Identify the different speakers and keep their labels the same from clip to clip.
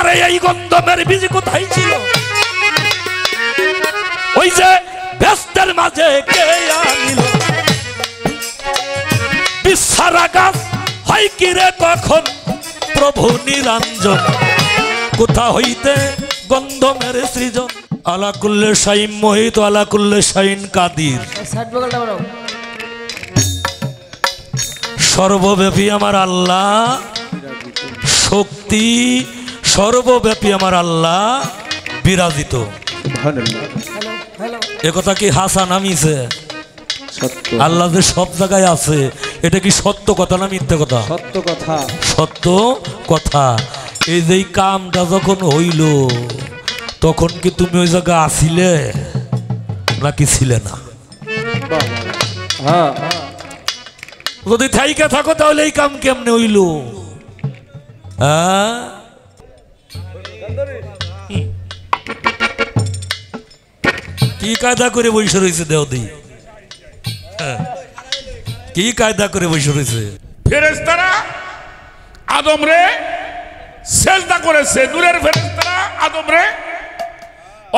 Speaker 1: আরে এই গন্ধমের বীজ কোথায় ছিল? ওই যে ব্যস্তের মাঝে কে আনিল? বিছারা গাছ হয় কি রে কখন প্রভু নিরঞ্জন, কোথা হইতে গন্ধমের সৃজন। আলা কুল্লে শাইন মোহিত, আলা কুল্লে শাইন কাদির। সর্বব্যাপী আমার আল্লাহ, শক্তি সর্বব্যাপী আমার আল্লাহ বিরাজিত। একথা কি হাসা নামিছে? আল্লাহ যে সব জায়গায় আছে, এটা কি সত্য কথা না মিথ্যে কথা?
Speaker 2: সত্য কথা,
Speaker 1: সত্য কথা। এই যে কামটা যখন হইল, তখন কি তুমি ওই জায়গা আসিলে নাকি ছিলে না? যদি থাইকে থাকো তাহলে এই কাম কেমনে হইল? কি কায়দা করে বসে রয়েছে দেওদি? কি কায়দা করে বসে রয়েছে?
Speaker 3: ফেরেশতারা আদম রে সেজদা করেছে, নূরের ফেরেশতারা আদম রে,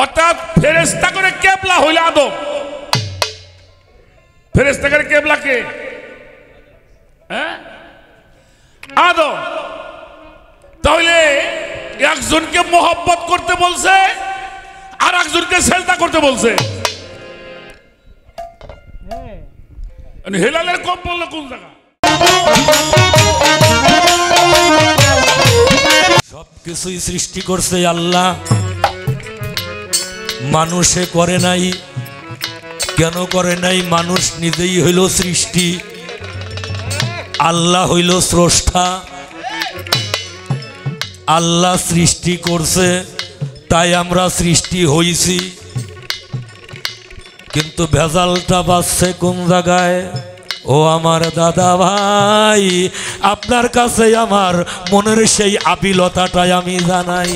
Speaker 3: অর্থাৎ ফেরেশতা করে কেবলা হইল আদম। ফেরেশতা করে কেবলা কে? আদম। তাহলে একজনকে মোহব্বত করতে বলছে আর একজনকে সেজদা করতে বলছে। হেলালের কম বললো কোন জায়গা?
Speaker 1: সবকিছুই সৃষ্টি করছে আল্লাহ, মানুষে করে নাই। কেন করে নাই? মানুষ নিজেই হইল সৃষ্টি, আল্লাহ হইল স্রষ্টা। আল্লাহ সৃষ্টি করছে, তাই আমরা সৃষ্টি হইছি। কিন্তু ভেজালটা বাজছে কোন জায়গায়? ও আমার দাদা ভাই, আপনার কাছে আমার মনের সেই আবিলতাটাই আমি জানাই।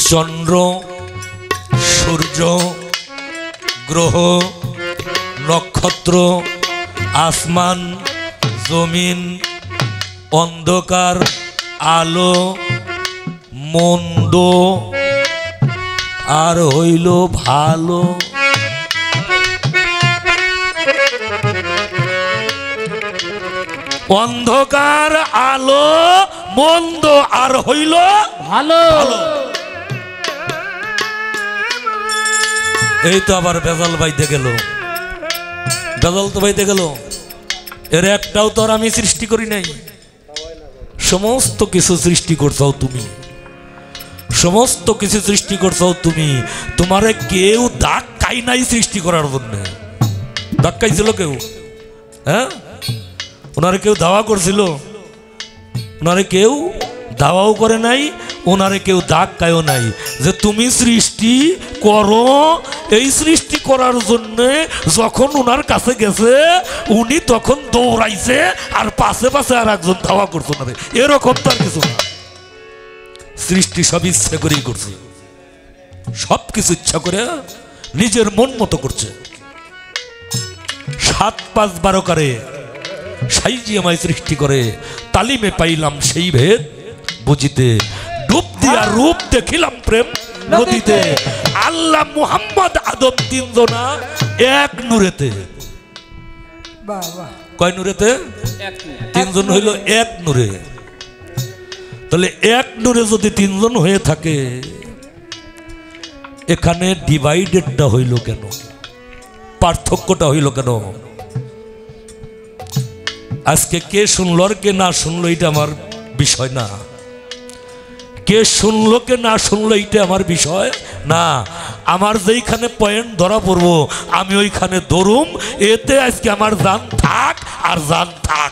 Speaker 1: চন্দ্র, সূর্য, গ্রহ, নক্ষত্র, আসমান, জমিন, অন্ধকার, আলো, মন্দ আর হইল ভালো। অন্ধকার, আলো, মন্দ আর হইল ভালো। এই তো আবার বেজাল বাইতে গেল। বেজাল তো বাইতে গেল। এর একটাও তো আর আমি সৃষ্টি করি নাই। সমস্ত কিছু সৃষ্টি করছো তুমি, সমস্ত কিছু সৃষ্টি করছো তুমি। তোমারে কেউ ধাক্কাই নাই সৃষ্টি করার জন্য। ধাক্কাইছিল কেউ? হ্যাঁ, ওনারে কেউ ধাওয়া করছিল? ওনারে কেউ ধাওয়াও করে নাই, ওনারে কেউ ধাক্কায়ও নাই। যে তুমি সৃষ্টি করো, এই সৃষ্টি করার জন্য যখন ওনার কাছে গেছে, উনি তখন দৌড়াইছে আর পাশে পাশে আর একজন ধাওয়া করছে না। এরকম তার কিছু না। সৃষ্টি সব ইচ্ছা করেই করছে, সব কিছু ইচ্ছা করে নিজের মন মতো করছে। 7, 5, 12 করে সাইজি আমায় সৃষ্টি করে, তালিমে পাইলাম সেই ভেদ বুঝিতে, ডুব দিয়া রূপ দেখিলাম প্রেম নদীতে। আল্লাহ, মুহাম্মদ, আদম 3 জনা এক নূরেতে। কয় নূরেতে? 3 জন হইল এক নূরে। তাহলে এক নূরে যদি 3 জন হয়ে থাকে, এখানে ডিভাইডেডটা হইল কেন? পার্থক্যটা হইল কেন? আজকে কে শুনলো আর কে না শুনলো এটা আমার বিষয় না। কে শুনলো কে না শুনলো এটা আমার বিষয় না। আমার যেইখানে পয়েন্ট ধরা পড়বো আমি ওইখানে ধরুম। এতে আজকে আমার জান থাক আর জান থাক।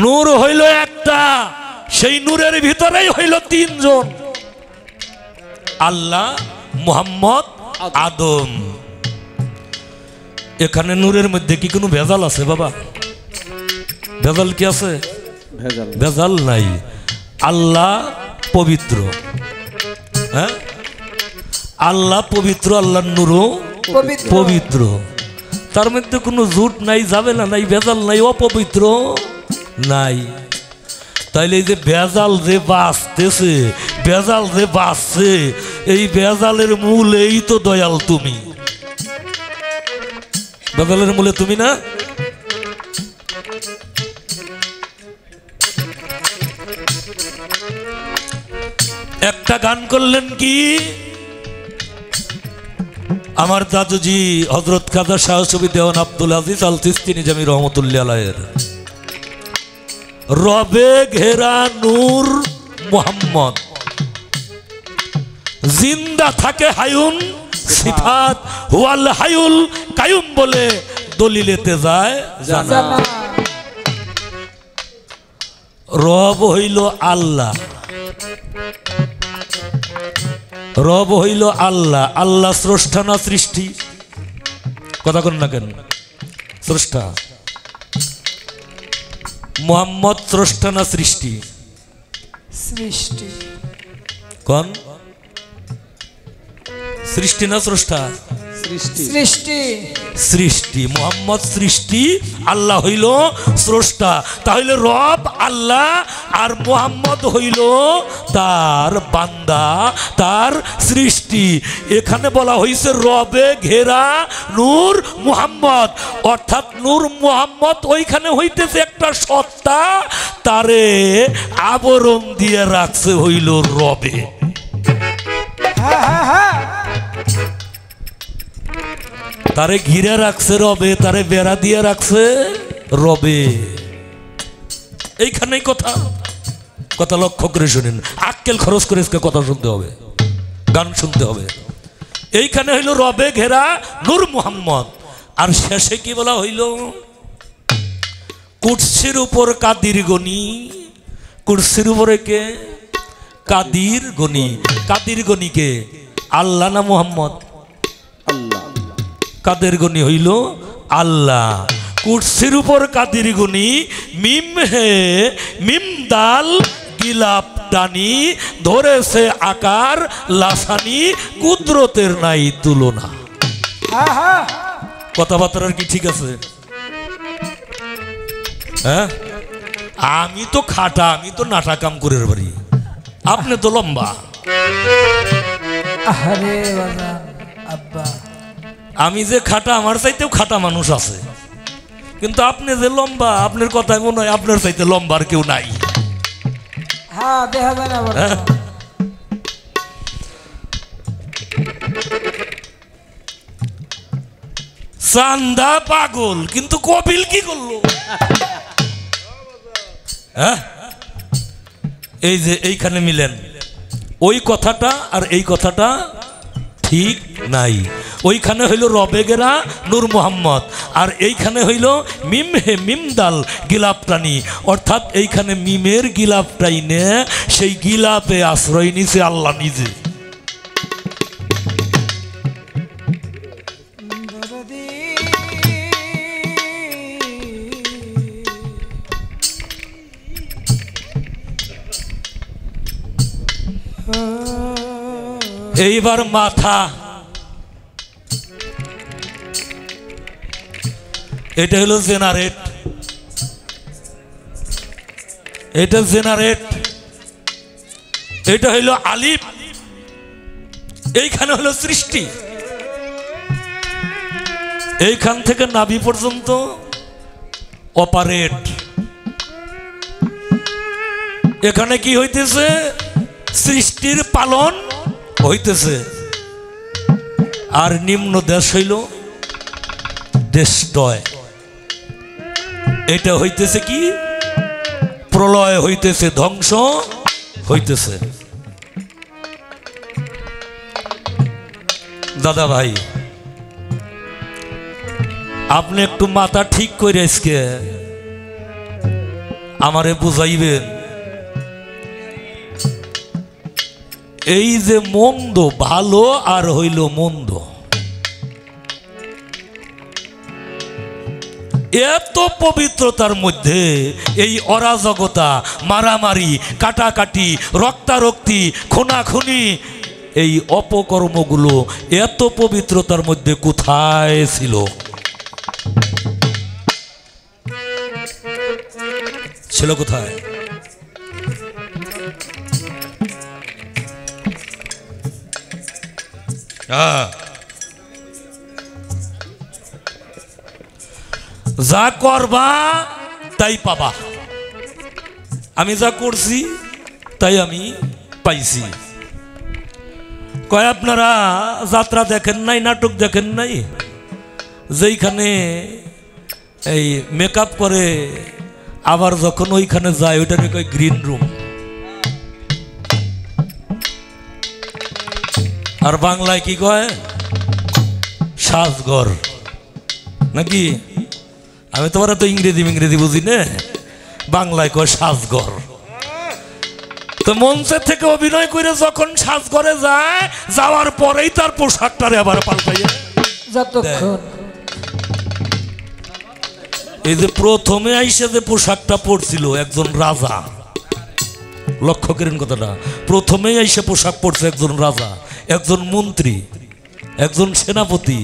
Speaker 1: নূর হইল একটা, সেই নূরের ভিতরেই হইল 3 জন, আল্লাহ, মুহাম্মদ, আদম। এখানে নূরের মধ্যে কি কোনো ভেজাল আছে বাবা? ভেজাল কি আছে? ভেজাল নাই। আল্লাহ পবিত্র, হ্যাঁ, আল্লাহ পবিত্র, আল্লাহর নূরও পবিত্র। তার মধ্যে কোনো জুট নাই, ঝামেলা নাই, ভেজাল নাই, অপবিত্র নাই। তাইলে এই যে ভেজাল যে বাঁচতেছে, ভেজাল যে বাঁচছে, এই ভেজালের মূল এই তো দয়াল তুমি। ভেজালের মূলে তুমি না? একটা গান করলেন কি আমার দাদুজি হযরত খাজা শাহ সুফি দেওয়ান আব্দুল আজিজ আল চিশতি নিজামী রহমতুল্লাহ আলাইহির রবে ঘেরা নূর মুহাম্মদ, জিন্দা থাকে হায়ুন সিফাত হুয়াল হায়ুল কায়ুম বলে দলিলেতে যায় জানা। রব হইল আল্লাহ, রব হইল আল্লাহ। আল্লাহ স্রষ্টা না সৃষ্টি? কথা কন না কেন? স্রষ্টা। মুহাম্মদ স্রষ্টা না সৃষ্টি?
Speaker 2: সৃষ্টি।
Speaker 1: কোন সৃষ্টি না স্রষ্টা?
Speaker 2: সৃষ্টি।
Speaker 1: সৃষ্টি। মুহাম্মদ সৃষ্টি, আল্লাহ হইল স্রষ্টা। তাহলে রব আল্লাহ আর মুহাম্মদ হইল তার বান্দা, তার সৃষ্টি। এখানে বলা হয়েছে রবে ঘেরা নূর মুহাম্মদ, অর্থাৎ নূর মুহাম্মদ ওইখানে হইতেছে একটা সত্তা, তারে আবরণ দিয়ে রাখছে হইল রবে। তারে ঘিরে রাখছে রবে, তারে বেড়া দিয়ে রাখছে রবে। এইখানেই কথা, কথা লক্ষ্য করে শুনেন, আক্কেল খরচ করে কথা শুনতে হবে, গান শুনতে হবে। এইখানে হইল রবে ঘেরা নূর মুহাম্মদ। আর শেষে কি বলা হইল? কুরসির উপর কাদির গনি। কুরসির উপরে কে? কাদির গনি। কাদির গনি কে? আল্লাহ না মুহাম্মদ? কাদের গনি হইল আল্লাহ। কুরসির উপর কাদির গনি, মিম হে মিম দাল গিলাপ টানি, ধরেছে আকার লাসানি, কুদরতের নাই তুলনা। কথাবার্তার কি ঠিক আছে? হ্যাঁ, আমি তো খাটা, আমি তো নাটা কাম করে পারি, আপনি তো লম্বা।
Speaker 2: আরে আব্বা,
Speaker 1: আমি যে খাটা, আমার চাইতেও খাটা মানুষ আছে, কিন্তু আপনি যে লম্বা, আপনার কথায় মনে হয় আপনার চাইতে লম্বা আর কেউ নাই।
Speaker 2: হ্যাঁ, দেখা যায় না।
Speaker 1: চান্দা পাগল, কিন্তু কপিল কি করলো? হ্যাঁ, এই যে এইখানে মিলেন, ওই কথাটা আর এই কথাটা ঠিক নাই। ওইখানে হইল রবে গেরা নূর মুহাম্মদ, আর এইখানে হইল মিম হে মিম দাল গিলাপ টানি, অর্থাৎ এইখানে মিমের গিলাপ টাইনে সেই গিলাপে আশ্রয় নিছে আল্লাহ নিজে। এইবার মাথা, এটা হলো জেনারেট, এটা জেনারেট, এটা হইল আলিফ, এইখানে হলো সৃষ্টি। এইখান থেকে নাভি পর্যন্ত অপারেট। এখানে কি হইতেছে? সৃষ্টির পালন হইতেছে। আর নিম্ন দেশ হইল ডেস্ট্রয়। এটা হইতেছে কি? প্রলয় হইতেছে, ধ্বংস হইতেছে। দাদা ভাই, আপনি একটু মাথা ঠিক করে আজকে আমারে বুঝাইবেন, এই যে মন্দ ভালো আর হইল মন্দ, এত পবিত্রতার মধ্যে এই অরাজকতা, মারামারি, কাটাকাটি, রক্তারক্তি, খুনাখুনি, এই অপকর্মগুলো এত পবিত্রতার মধ্যে কোথায় ছিল? ছিল কোথায়? যা করবা তাই পাবা। আমি যা করছি তাই আমি পাইছি। কয় আপনারা যাত্রা দেখেন নাই, নাটক দেখেন নাই, যেইখানে এই মেকআপ করে আবার যখন ওইখানে যায় ওইটাকে কয় গ্রিন রুম, আর বাংলায় কি কয়? সাজঘর নাকি? আমি তোমার তো ইংরেজি বুঝি না, বাংলায় কয় সাজঘর। তো মঞ্চের থেকে অভিনয় করে যখন সাজঘরে যায়, যাওয়ার পরেই তার পোশাকটারে আবার পাল্টাইয়া
Speaker 2: যতক্ষণ
Speaker 1: এই যে প্রথমে আইসে যে পোশাকটা পরছিল একজন রাজা, লক্ষ্য করেন কথাটা, প্রথমেই আইসে পোশাক পরছে একজন রাজা, একজন মন্ত্রী, একজন সেনাপতি,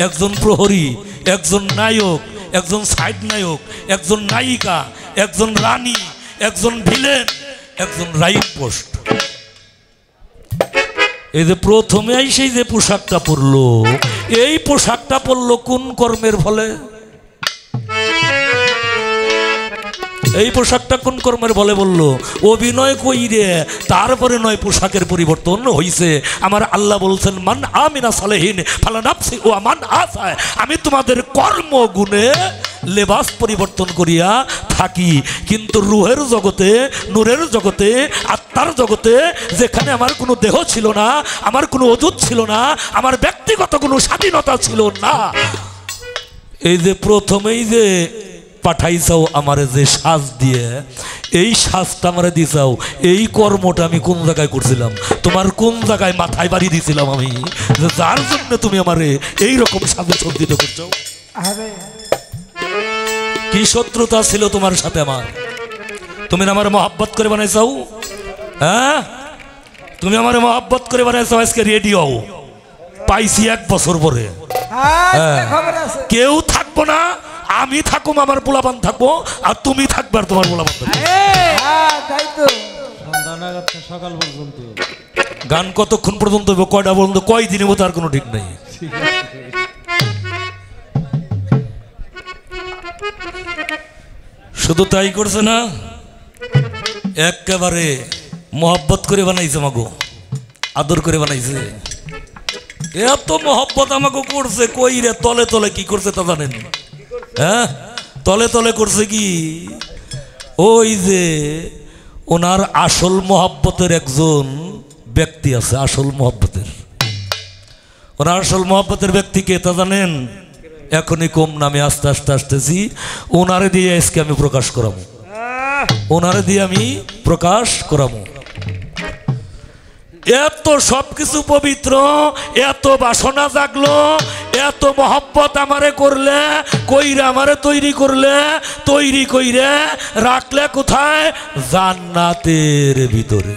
Speaker 1: একজন প্রহরী, একজন নায়ক, একজন সাইড নায়ক, একজন নায়িকা, একজন রানী, একজন ভিলেন, একজন রাইট পোস্ট। এই যে প্রথমে আইসে যে পোশাকটা পরলো, এই পোশাকটা পরলো কোন কর্মের ফলে? এই পোশাকটা কোন কর্মের বলে? বললো অভিনয় কইরে তারপরে নয় পোশাকের পরিবর্তন হইছে। আমার আল্লাহ বলছেন মান আমিনা সালেহিন ফালা নাফসি ওয়া মান আসায়, আমি তোমাদের কর্ম গুণে লেবাস পরিবর্তন করিয়া থাকি, কিন্তু রুহের জগতে, নূরের জগতে, আত্মার জগতে, যেখানে আমার কোনো দেহ ছিল না, আমার কোনো অজুত ছিল না, আমার ব্যক্তিগত কোনো স্বাধীনতা ছিল না, এই যে প্রথমেই যে পাঠাইছাও আমারে যে সাজ দিয়ে, এই সাজটা আমারে দিছাও, এই কর্মটা আমি কোন জায়গায় করছিলাম? তোমার কোন জায়গায় মাথায় বাড়ি দিছিলাম আমি, যে যার জন্য তুমি আমারে এইরকম সাজে সজ্জিত করছো?
Speaker 2: আরে
Speaker 1: কি শত্রুতা ছিল তোমার সাথে আমার? তুমি আমার মহব্বত করে বানাইছাও, হ্যাঁ? তুমি আমার মহব্বত করে বানাইছাও। আজকে রেডি হও, পাইছি 1 বছর পরে।
Speaker 2: খবর আছে,
Speaker 1: কেউ থাকবো না, আমি থাকুম, আমার পোলাপান থাকবো, আর তুমি থাকবে আর তোমার পোলাপান থাকবে।
Speaker 2: তাই তো
Speaker 4: সকাল পর্যন্ত
Speaker 1: গান কতক্ষণ পর্যন্ত হবে, কয়টা পর্যন্ত, কয় দিনে মতো, তার কোনো ঠিক নাই। শুধু তাই করছে না, একেবারে মহব্বত করে বানাইছে, মাগো আদর করে বানাইছে। এত মহব্বত আমাকে করছে, কই রে তলে তলে কি করছে তা জানেন? হ্যাঁ, তলে তলে করছে কি, ওই যে ওনার আসল মহব্বতের একজন ব্যক্তি আছে, আসল মহব্বতের, ওনার আসল মহব্বতের ব্যক্তি কে তা জানেন? এখনই কম নামে আস্তে আস্তে আসতেছি, ওনারে দিয়ে আজকে আমি প্রকাশ করাবো, ওনারে দিয়ে আমি প্রকাশ করাবো। এত সবকিছু পবিত্র, এত বাসনা জাগলো, এত মহব্বত আমারে করলে, কইরা আমারে তৈরি করলে, তৈরি কইরে রাখলে কোথায়? জান্নাতের ভিতরে।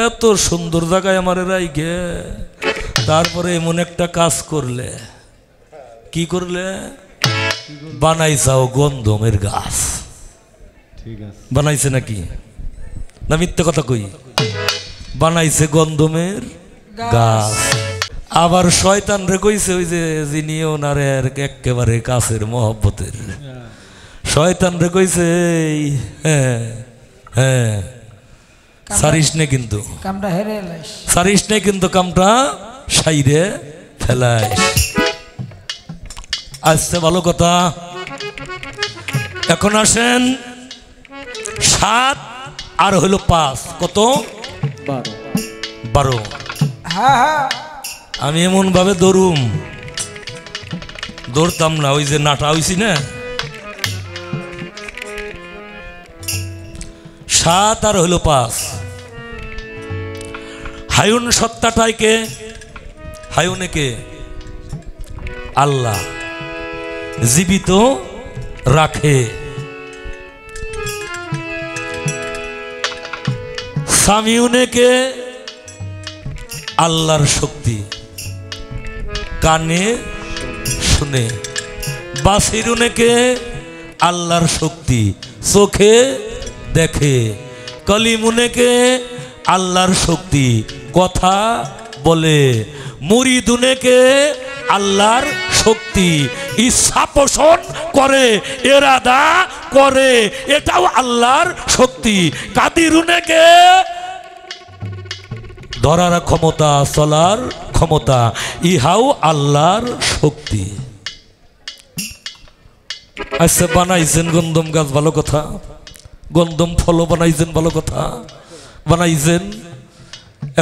Speaker 1: এত সুন্দর জায়গায় আমারে রাইগে, তারপরে এমন একটা কাজ করলে, কি করলে? বানাইছাও গন্ধমের গাছ। বানাইছে নাকি? না মিথ্যে কথা কই? বানাইছে গন্ধমের গাছ। আবার শয়তান রে কইছে, ওই যে যিনি ওনারে একেবারে কাছের মহব্বতের শয়তান রে কইছে, হ্যাঁ হ্যাঁ সারিস নে, কিন্তু
Speaker 2: কামটা হেরে এলাইস,
Speaker 1: সারিস নে, কিন্তু কামটা সাইরে ফেলাইস। আসছে ভালো কথা। এখন আসেন 7 আর হইল 5, কত? 12।
Speaker 2: হ্যাঁ হ্যাঁ
Speaker 1: আমি এমন ভাবে দৌড়তাম না, ওই যে নাটা হইছি না। 7 আর হইল 5। হায়ুন সত্তাটাই কে? হায়ুনে কে? আল্লাহ। জীবিত রাখে। সামিউনেকে আল্লাহর শক্তি, কানে শুনে। বাসিরুনেকে আল্লাহর শক্তি, চোখে দেখে। কলিমুনেকে আল্লাহর শক্তি, কথা বলে। মুরিদুনেকে আল্লাহর শক্তি, ইচ্ছা পোষণ করে, এরাদা করে, এটাও আল্লাহর শক্তি। কাদিরুনেকে ধরার ক্ষমতা, চলার ক্ষমতা, ইহাও আল্লাহর শক্তি। আচ্ছা, বানাইছেন গন্ধম গাছ, ভালো কথা। গন্ধম ফলও বানাইছেন, ভালো কথা বানাইছেন।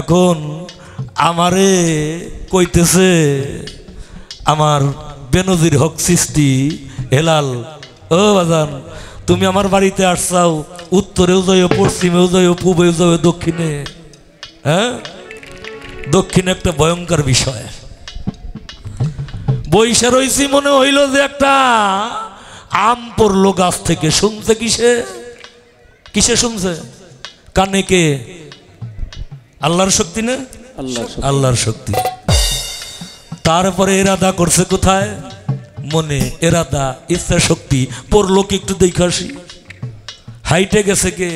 Speaker 1: এখন আমারে কইতেছে আমার বেনজির হক সৃষ্টি হেলাল, ও বাজান তুমি আমার বাড়িতে আসছাও, উত্তরেও যাইও, পশ্চিমেও যাইও, পূবেও যাইও, দক্ষিণে। হ্যাঁ, দক্ষিণে একটা ভয়ঙ্কর বিষয়। বৈশা রইছি, মনে হইল যে একটা আম পড়লো গাছ থেকে। শুনছে কিসে? কিসে শুনছে? কানে কে? আল্লাহর শক্তি না? আল্লাহর শক্তি। তারপরে এরাদা করছে কোথায়? মনে। এরাদা, ইচ্ছা শক্তি পড়লো কি একটু দেখে আসি। হাইটে গেছে কে?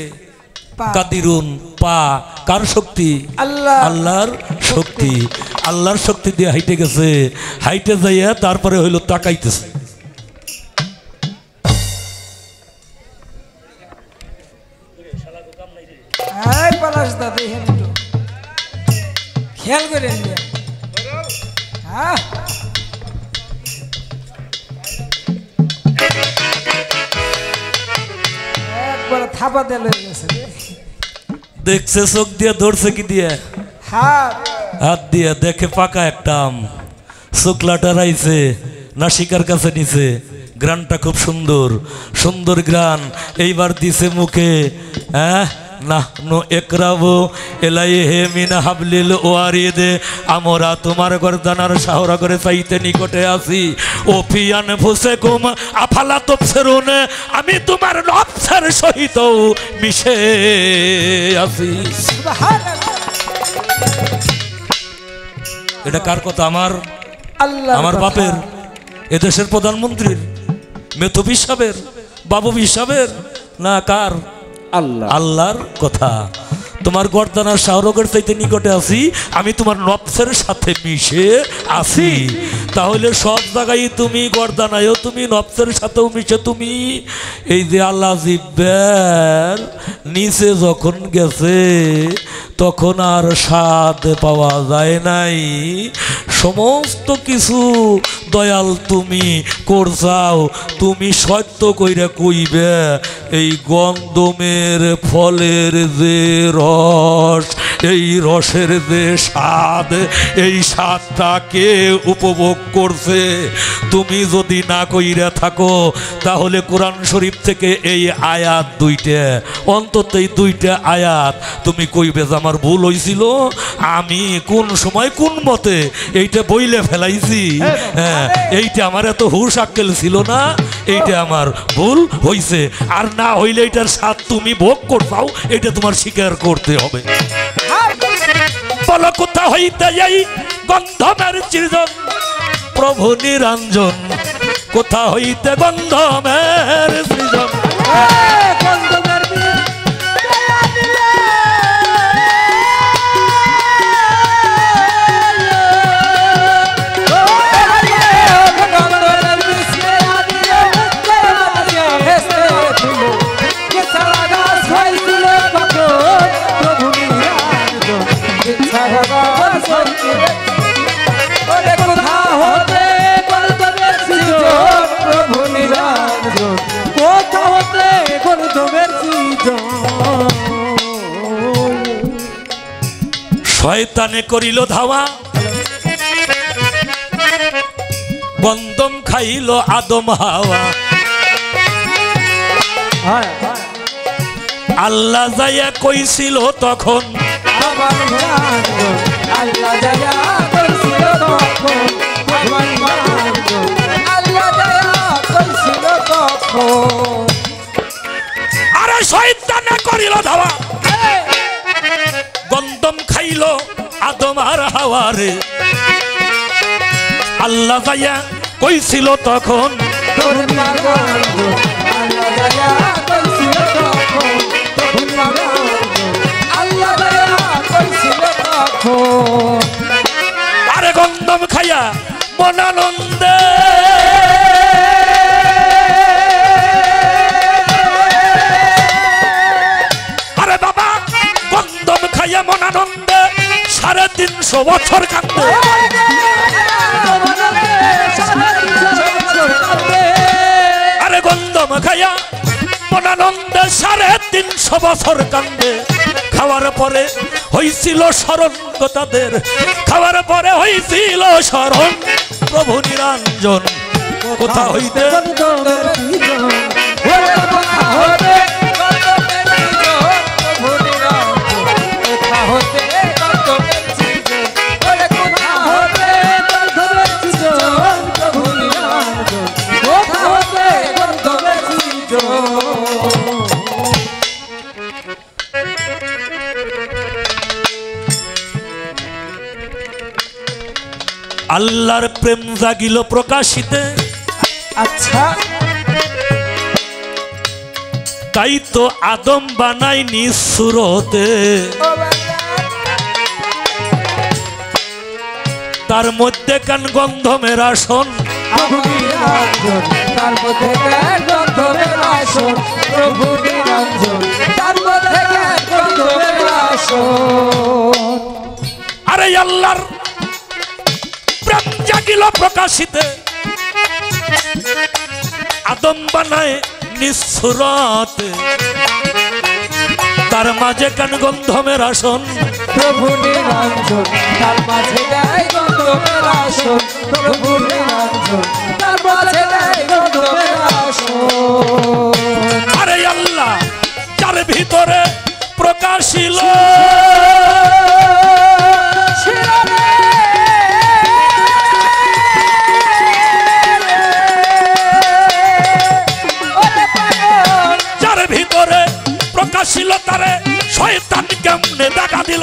Speaker 1: কাদিরুন, পা। কার শক্তি?
Speaker 2: আল্লাহ,
Speaker 1: আল্লাহর শক্তি। আল্লাহর শক্তি দিয়ে হাইটে গেছে। হাইটে যাইয়া তারপরে হইলো তাকাইতেছে।
Speaker 2: খেয়াল করে হ্যাঁ, একবার থাপা দিয়ে লয়ে গেছে।
Speaker 1: দেখছে, চোখ দিয়ে ধরছে কি দিয়ে? হাত দিয়ে। দেখে পাকা একটা আম, শুকলাটা রাইছে, নাসিকার কাছে নিছে। গ্রানটা খুব সুন্দর, সুন্দর গ্রান। এইবার দিছে মুখে। হ্যাঁ, নাহনু একরাবু ইলাইহি মিন হাবলিল ওয়ারিদ, আমরা তোমার গর্দানার শাহরা করে চাইতে নিকটে আছি। ও ফি আনফুসিকুম আফালা তুবসিরুন, আমি তোমার নফসের সহিত মিশে আছি। এটা কার কথা? আমার
Speaker 2: আল্লাহ,
Speaker 1: আমার বাপের, এদেশের প্রধানমন্ত্রীর, মেথবি সাহেবের, বাবুবি সাহেবের না? কার?
Speaker 4: আল্লাহ।
Speaker 1: আল্লাহর কথা। তোমার গর্দানার শাহরগের চাইতে নিকটে আছি, আমি তোমার নফসের সাথে মিশে আছি। তাহলে সব জায়গায় তুমি, গর্দানায়ও তুমি, নফসের সাথেও মিশে তুমি। এই যে আল্লাহ জিব্বার নিচে যখন গেছে তখন আর স্বাদ পাওয়া যায় নাই। সমস্ত কিছু দয়াল তুমি করছাও। তুমি সত্য কইরা কইবে এই গন্ধমের ফলের যে রস, এই রসের যে স্বাদ, এই স্বাদটা কে উপভোগ করছে? তুমি যদি না কইরা থাকো তাহলে কোরআন শরীফ থেকে এই আয়াত দুইটা, অন্তত এই দুইটা আয়াত তুমি কইবে যে আমার ভুল হয়েছিল, আমি কোন সময় কোন মতে এইটা বইলে ফেলাইছি। হ্যাঁ, এইটা আমার এত হুশ আক্কেল ছিল না, এইটা আমার ভুল হইছে। আর না হইলে এটার স্বাদ তুমি ভোগ করছাও, এটা তোমার স্বীকার করতে হবে। বলো কোথা হইতে যাই গন্ধমের সৃজন, প্রভু নিরঞ্জন, কোথা হইতে গন্ধমের সৃজন। শয়তানে করিল ধাওয়া, গন্ধম খাইল আদম হাওয়া। আল্লাহ যাইয়া কইছিল তখন, আরে শয়তানে করিল ধাওয়া, আদম আর হাওয়ারে আল্লাহ যাইয়া কইছিল তখন
Speaker 2: তোরে পাগল গো আল্লাহ দয়া কইছিল তখন তোরে পাগল গো আল্লাহ দয়া কইছিল তখন
Speaker 1: আরে গন্ধম খাইয়া মনানন্দে আরে বাবা গন্ধম খাইয়া মনানন্দে 350 বছর কান্দে আরে গন্ধম খাইয়া মনানন্দে 350 বছর কান্দে খাওয়ার পরে হইছিল স্মরণ তাদের খাওয়ার পরে হইছিল স্মরণ প্রভু নিরঞ্জন কোথা হইতে আল্লাহর প্রেম জাগিল প্রকাশিতে
Speaker 2: আচ্ছা
Speaker 1: তাই তো আদম বানাইনি সুরতে তার মধ্যে কান গন্ধমের আসন
Speaker 2: প্রভু নিরঞ্জন তার মধ্যে গন্ধমের আসন প্রভু নিরঞ্জন তার মধ্যে গন্ধমের আসন
Speaker 1: আরে আল্লাহর প্রেম জাগিল প্রকাশিতে আদম বানায় নিঃসুরতে তার মাঝে কান গন্ধমের আসন
Speaker 2: প্রভু নিরঞ্জন তার মাঝে গায় গন্ধমের আসন প্রভু নিরঞ্জন তার মাঝে গায় গন্ধমের আসন
Speaker 1: আরে আল্লাহ যার ভিতরে প্রকাশিল যার ভিতরে প্রকাশিল তারে শয়তান কেমনে দেখা দিল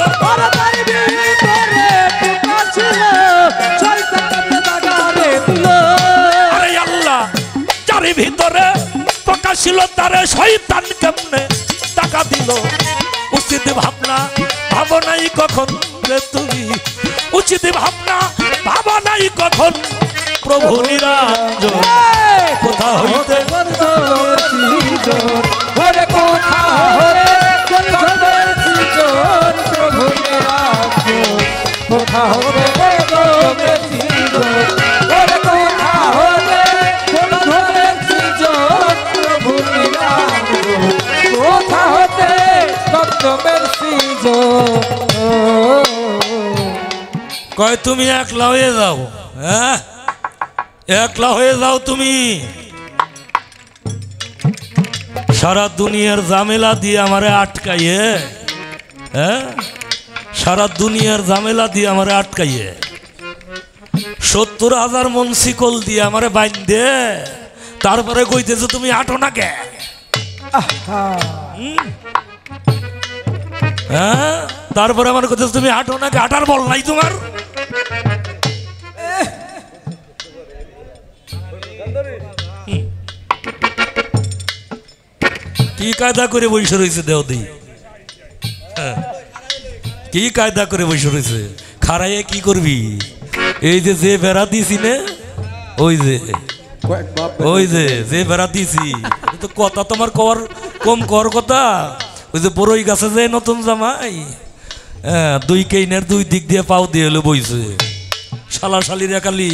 Speaker 1: আরে আল্লাহ যার ভিতরে প্রকাশিল তারে শয়তান কেমনে টাকা দিল উচিত ভাবনা ভাবো নাই কখন রে তুমি উচিত ভাবনা ভাবো নাই কখন প্রভু নিরঞ্জন কোথা হইতে
Speaker 2: প্রভু নিরঞ্জন কোথা হতে প্রভু নিরঞ্জন কোথা হতে গন্ধমের সৃজন
Speaker 1: কয় তুমি একলা হয়ে যাও হ্যাঁ একলা হয়ে যাও তুমি সারা দুনিয়ার ঝামেলা দিয়ে আমারে আটকাইয়ে হ্যাঁ সারা দুনিয়ার ঝামেলা দিয়ে আমারে আটকাইয়ে 70,000 মন শিকল দিয়ে আমারে বাইন্ধে তারপরে কইতেছো তুমি আটো না কে হ্যাঁ তারপরে আমার কইতেছো তুমি আটো না কে আটার বল নাই তোমার কি কায়দা করে বসে রয়েছে দেওদি কি কায়দা করে বসে রয়েছে খারাইয়ে কি করবি এই যে যে বেড়া দিছি না ওই যে বেড়া দিছি তো কথা তোমার কর কম কর কথা ওই যে বড়ই গাছে যে নতুন জামাই হ্যাঁ 2 কেইনের 2 দিক দিয়ে পাও দিয়ে হলো বইছে শালা শালির একালি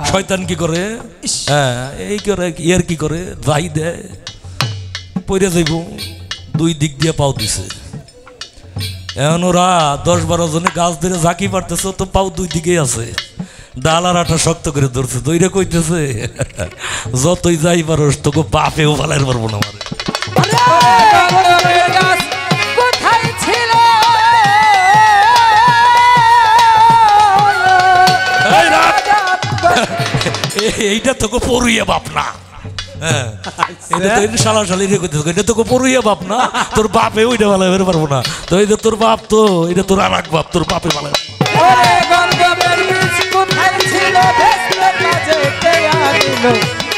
Speaker 1: শয়তান কি করে হ্যাঁ এই করে ইয়ার কি করে যাই দেয় পইরে যাইব 2 দিক দিয়ে পাও দিছে এখন ওরা 10-12 জনে গাছ ধরে ঝাঁকি পারতেছে তো পাও 2 দিকেই আছে ডাল আর আঠা শক্ত করে ধরছে দইরে কইতেছে যতই যাই পারস তোকে বাপেও ফালাইতে পারবো না আমার
Speaker 2: কোথায় ছিল
Speaker 1: এইটা তোকে পড়ুইয়া বাপ না হ্যাঁ এটা তো শালা শালি রে কইতেছে এটা তোকে পড়ুইয়া বাপ না তোর বাপে ওইটা ফালাইতে পারবো না তো এই যে তোর বাপ তো এটা তোর আর এক বাপ তোর বাপে ফালাই
Speaker 2: ওরে গন্ধমের বীজ কোথায় ছিল ভেস্তের মাঝে কে আনিল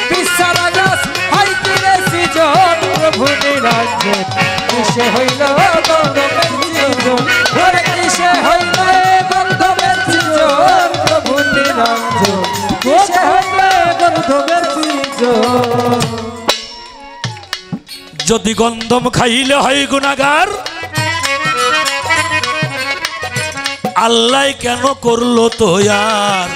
Speaker 2: বিছানা গাছ হাই কিরে সৃজন প্রভু নিরঞ্জন কিসে হইল গন্ধমের সৃজন ওরে কিসে হইল গন্ধমের সৃজন প্রভু নিরঞ্জন কিসে হইল গন্ধমের সৃজন
Speaker 1: যদি গন্ধম খাইলে হয় গুনাহগার আল্লাহ কেন করলো তো আর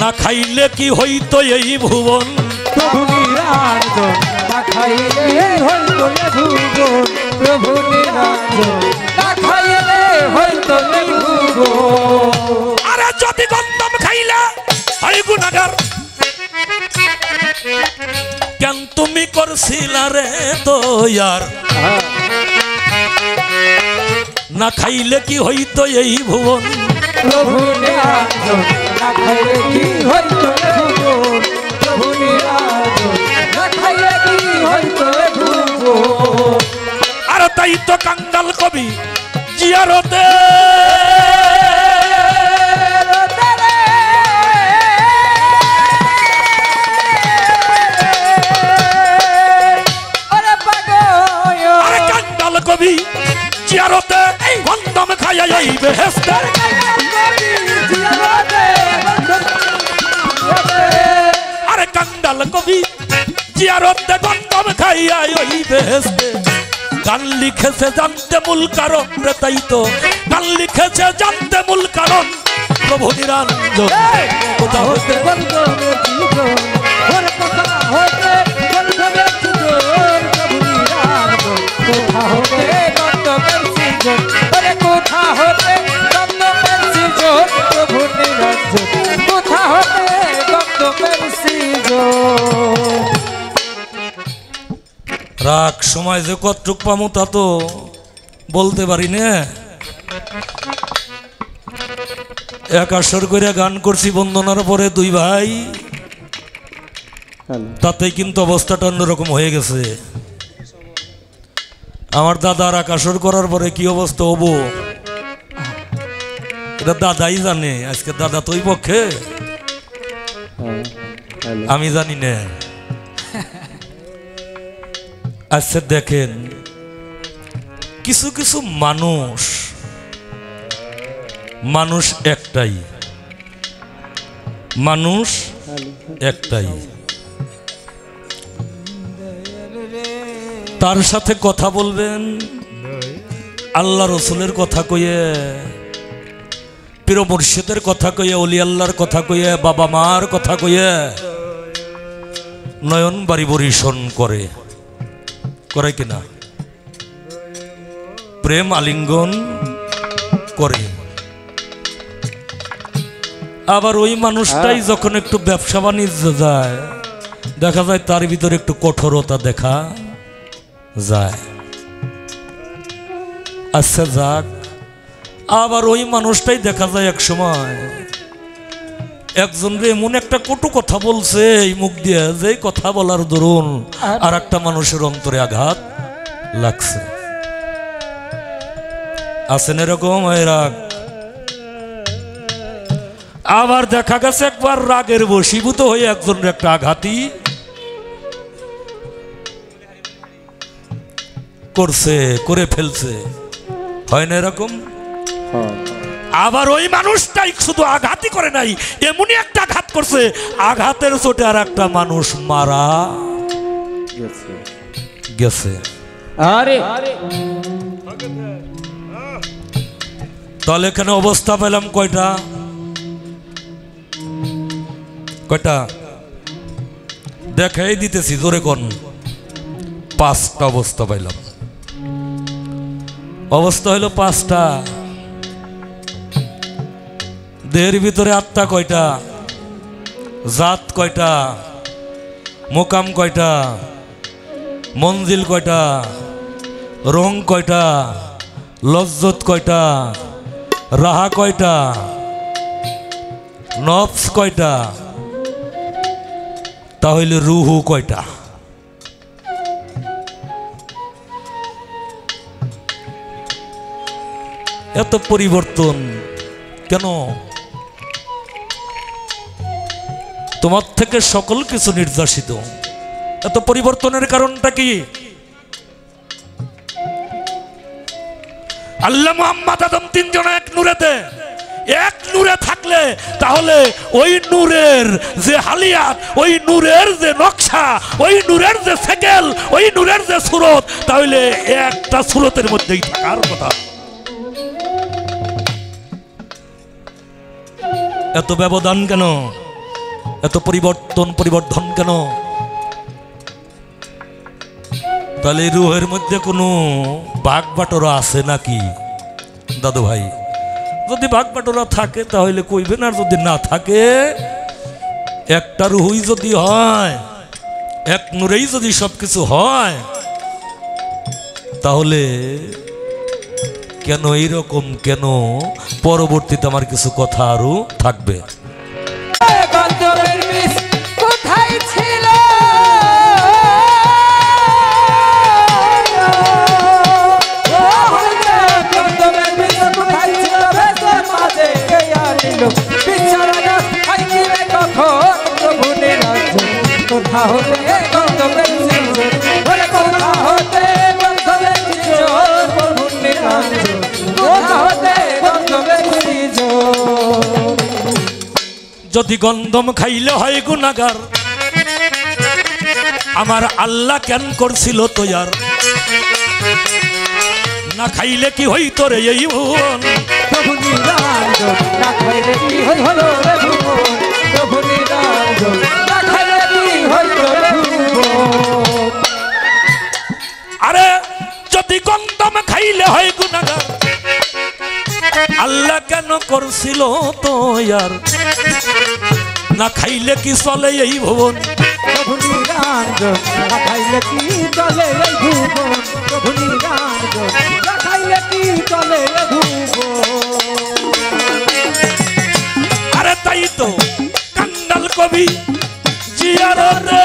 Speaker 1: না খাইলে কি হইতো এই ভুবন
Speaker 2: প্রভু নিরঞ্জন না খাইলে হইতো এ ভুবন প্রভু নিরঞ্জন না খাইলে হইতো এ ভুবন
Speaker 1: আরে যদি গন্ধম খাইলে হয় গুনাহগার কেন তুমি করছিলা রে তো আর না খাইলে কি হইতো এই ভুবন
Speaker 2: প্রভু নিরঞ্জন না খাইলে কি হইতো এ ভুবন প্রভু নিরঞ্জন না খাইলে কি হইতো এ ভুবন
Speaker 1: আর তাই তো কাঙ্গাল কবি জিয়ারতে আরে কাঙ্গাল কবি জিয়ারতে গন্ধম খাইয়া এই বেহেশতে আরে কাঙ্গাল কবি জিয়ারতে গন্ধম খাইয়া ওই বেহেশতে গান লিখেছে জানতে মূল কারণ রে তাই তো গান লিখেছে জানতে মূল কারণ প্রভু নিরঞ্জন কোথা হতে
Speaker 2: গন্ধমের সৃজন ওরে কোথা হতে গন্ধমের সৃজন প্রভু নিরঞ্জন কোথা হতে গন্ধমের সৃজন ওরে কোথা হতে গন্ধমের সৃজন প্রভু নিরঞ্জন কোথা হতে গন্ধমের সৃজন
Speaker 1: রাগ সময় যে কতটুক পামু তা তো বলতে পারি না একাশর করে গান করছি বন্দনার পরে দুই ভাই তাতে কিন্তু অবস্থাটা অন্যরকম হয়ে গেছে আমার দাদার আকাশর করার পরে কি অবস্থা হবো এটা দাদাই জানে আজকে দাদা তো ওই পক্ষে আমি জানি না আচ্ছা দেখেন কিছু কিছু মানুষ একটাই তার সাথে কথা বলবেন আল্লাহ রসুলের কথা কইয়ে পীর মুর্শিদের কথা কইয়ে অলি আল্লাহর কথা কইয়ে বাবা মার কথা কইয়ে নয়ন বাড়ি বরিশন করে কিনা প্রেম আলিঙ্গন করে আবার ওই মানুষটাই যখন একটু ব্যবসা বাণিজ্য যায় দেখা যায় তার ভিতরে একটু কঠোরতা দেখা যায় আচ্ছা যাক আবার ওই মানুষটাই দেখা যায় এক সময় একজন রে এমন একটা কটু কথা বলছে এই মুখ দিয়ে যে কথা বলার দরুন আর একটা মানুষের অন্তরে আঘাত লাগছে আছেন এরকম রাগ আবার দেখা গেছে একবার রাগের বশীভূত হয়ে একজনের একটা আঘাতই করে ফেলছে হয় না এরকম আবার ওই মানুষটাই শুধু আঘাতই করে নাই এমনই একটা আঘাত করছে আঘাতের চোটে আর একটা মানুষ মারা গেছে
Speaker 2: আরে
Speaker 1: তাহলে এখানে অবস্থা পেলাম কয়টা দেখাই দিতেছি জোরে কোন 5টা অবস্থা পাইলাম অবস্থা হইল 5টা দেহের ভিতরে আত্মা কয়টা জাত কয়টা মোকাম কয়টা মঞ্জিল কয়টা রং কয়টা লজ্জত কয়টা রাহা কয়টা নফস কয়টা তাহলে রুহু কয়টা এত পরিবর্তন কেন? তোমার থেকে সকল কিছু নির্যাসিত, এত পরিবর্তনের কারণটা কি? আল্লাহ মুহাম্মদ আদম তিনজন এক নূরেতে, এক নূরে থাকলে তাহলে ওই নূরের যে হালিয়াত, ওই নূরের যে নকশা, ওই নূরের যে সেকেল, ওই নূরের যে সুরত, তাহলে একটা সুরতের মধ্যেই থাকার কথা। এত ব্যবধান কেন? এত পরিবর্ধন কেন? তাহলে রুহের মধ্যে কোনো ভাগ বাটোরা আছে নাকি দাদু ভাই? যদি ভাগ বাটোরা থাকে তাহলে কইবেন, আর যদি না থাকে, একটা রুহুই যদি হয়, এক নূরেই যদি সবকিছু হয়, তাহলে কেন এইরকম? কেন পরবর্তীতে আমার কিছু কথা আরো থাকবে।
Speaker 2: গন্ধমের বিষ কোথায় ছিল? গন্ধমের বিষ কোথায় ছিল? ভেসে মাঝে কে আনিল? বিচারা গাছ খাইছিলে কখন? প্রভু নিরঞ্জন কোথা হতে গন্ধমের সৃজন? বলে কোথা হতে গন্ধমের সৃজন? প্রভু নিরঞ্জন কোথা হতে গন্ধমের সৃজন?
Speaker 1: যদি গন্ধম খাইলে হয় গুনাহগার, আমার আল্লাহ কেন করছিল তৈয়ার? না খাইলে কি হইতো রে এই ভুবন?
Speaker 2: প্রভু নিরঞ্জন না খাইলে কি হলো রে ভুবন? প্রভু নিরঞ্জন না খাইলে কি হলো রে ভুবন?
Speaker 1: আরে যদি গন্ধম খাইলে হয় গুনাহগার, আল্লাহ কেন করছিল তৈয়ার? না খাইলে কি চলে এই ভুবন?
Speaker 2: প্রভু নিরঞ্জন না খাইলে কি চলে এই ভুবন? প্রভু নিরঞ্জন না খাইলে কি চলে এই ভুবন?
Speaker 1: আরে তাই তো কাঙ্গাল কবি জিয়ারতে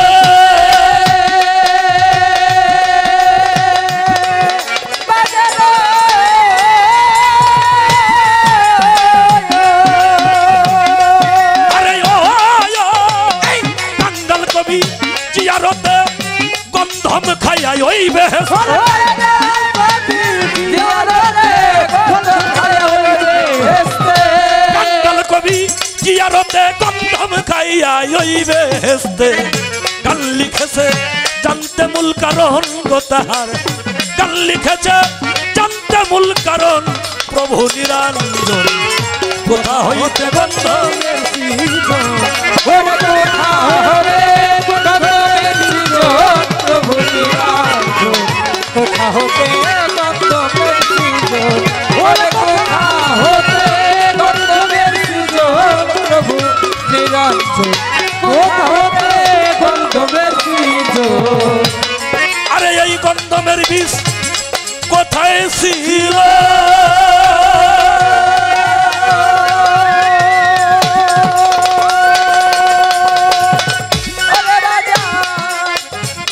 Speaker 1: গন্ধম খাইয়া ওই বেহেশত, কাঙ্গাল কবি জিয়ারতে গন্ধম খাইয়া ওই বেহেশতে। গান লিখেছে জানতে মূল কারণ গো তাহার, গান লিখেছে জানতে মূল কারণ প্রভু নিরঞ্জন কোথা হইতে গন্ধমের সৃজন?
Speaker 2: কোথা হতে গন্ধমের সৃজন? প্রভু নিরঞ্জন কোথা হতে গন্ধমের সৃজন? কোথা হতে গন্ধমের সৃজন? প্রভু নিরঞ্জন কোথা হতে গন্ধমের সৃজন?
Speaker 1: আরে এই গন্ধমের বিষ কোথায় ছিল?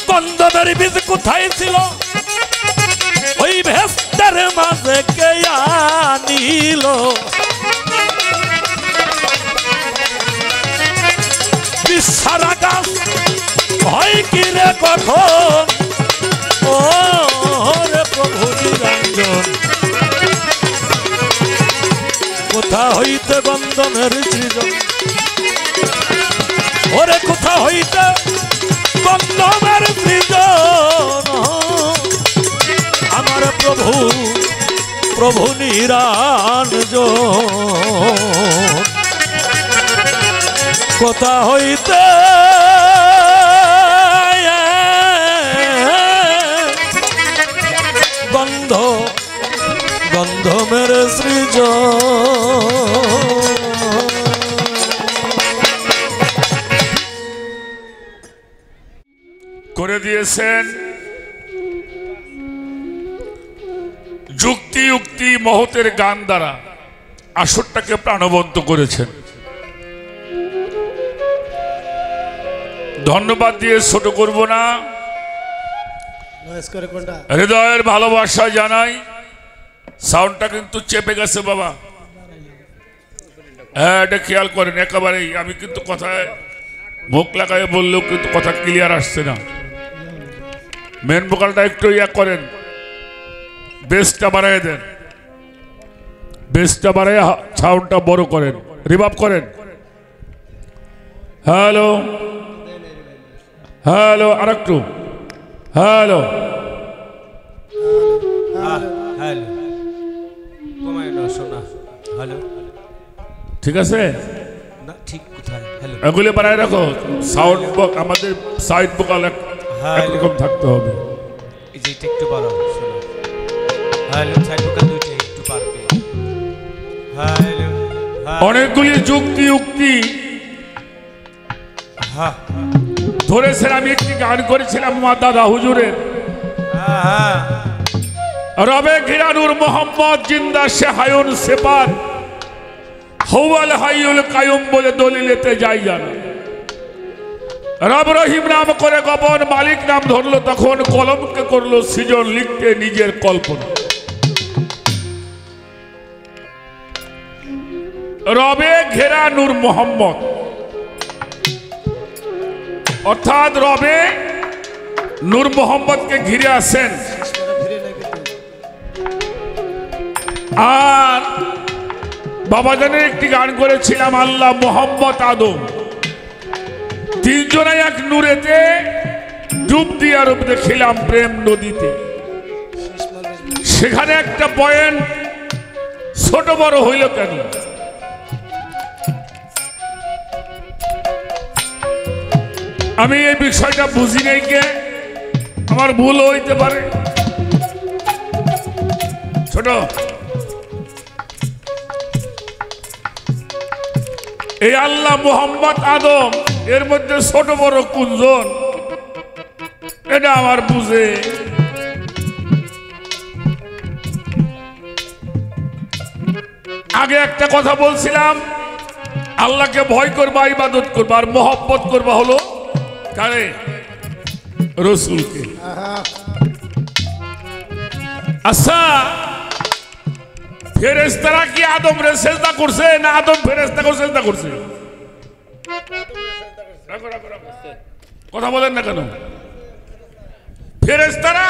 Speaker 1: গন্ধমের বীজ কোথায় ছিল? ওই ভেস্তের মাঝে কে আনিল? বিছারা গাছ হয় কি রে কখন? ও রে প্রভু নিরঞ্জন কোথা হইতে গন্ধমের সৃজন? ওরে কোথা হইতে গন্ধমের সৃজন? আমার প্রভু প্রভু নিরঞ্জন কোথা হইতে গন্ধমের সৃজন?
Speaker 3: করে দিয়েছেন যুক্তি যুক্তি মহতের গান দ্বারা আসরটাকে প্রাণবন্ত করেছেন। ধন্যবাদ দিয়ে ছোট করব না, হৃদয়ের ভালোবাসা জানাই সাউন্ডটা কিন্তু চেপে গেছে বাবা। হ্যাঁ, এটা খেয়াল করেন একেবারেই। আমি কিন্তু কথায় মুখ লাগাই বললেও কিন্তু কথা ক্লিয়ার আসছে না। মেন ভোকালটা একটু ইয়া করেন, বেসটা বাড়াই দেন, বেসটা বাড়াই সাউন্ডটা বড় করেন, রিভাব করেন। হ্যালো হ্যালো, আর একটু হ্যালো।
Speaker 4: হ্যালো কমাই না শোনা। হ্যালো
Speaker 3: ঠিক আছে,
Speaker 4: না ঠিক কোথায়? হ্যালো
Speaker 3: এগুলি বাড়াই রাখো। সাউন্ড বক্স আমাদের সাইড ভোকাল একরকম থাকতে হবে।
Speaker 4: এই যে এটা একটু বাড়াও শোনা। হ্যালো সাইড ভোকাল দুইটা একটু পারবে। হ্যালো
Speaker 3: অনেকগুলি যুক্তি উক্তি
Speaker 4: হ্যাঁ
Speaker 3: ধরেছেন। আমি একটি গান করেছিলাম আমার দাদা হুজুরের,
Speaker 4: হ্যাঁ
Speaker 3: রবে ঘিরানুর মোহাম্মদ জিন্দা সে হায়ুন সেপার হওয়াল হাইউল কায়ুম বলে দলিলেতে যাই জানা। রব রহিম নাম করে গোপন মালিক নাম ধরলো, তখন কলমকে করলো সৃজন লিখতে নিজের কল্পনা। রবে ঘেরা নূর মোহাম্মদ, অর্থাৎ রবে নূর মোহাম্মদকে ঘিরে আছেন। আর বাবাজানের একটি গান করেছিলাম আল্লাহ মোহাম্মদ আদম, তিনজনে এক নূরেতে ডুব দিয়া রূপ দেখিলাম প্রেম নদীতে। সেখানে একটা পয়েন্ট ছোট বড় হইল কেন? আমি এই বিষয়টা বুঝি নাই, কে আমার ভুল হইতে পারে। ছোট এই আল্লাহ মোহাম্মদ আদম এর মধ্যে ছোট বড় কুঞ্জন, এটা আমার বুঝে। আগে একটা কথা বলছিলাম, আল্লাহকে ভয় করবা, ইবাদত করবা, আর মোহাব্বত করবা হলো কারে? রসুলকে। আচ্ছা, ফেরেশতারা কি আদম রে সেজদা করছে না আদম ফেরেশতাকে সেজদা করছে? কথা বলেন না কেন? ফেরেশতারা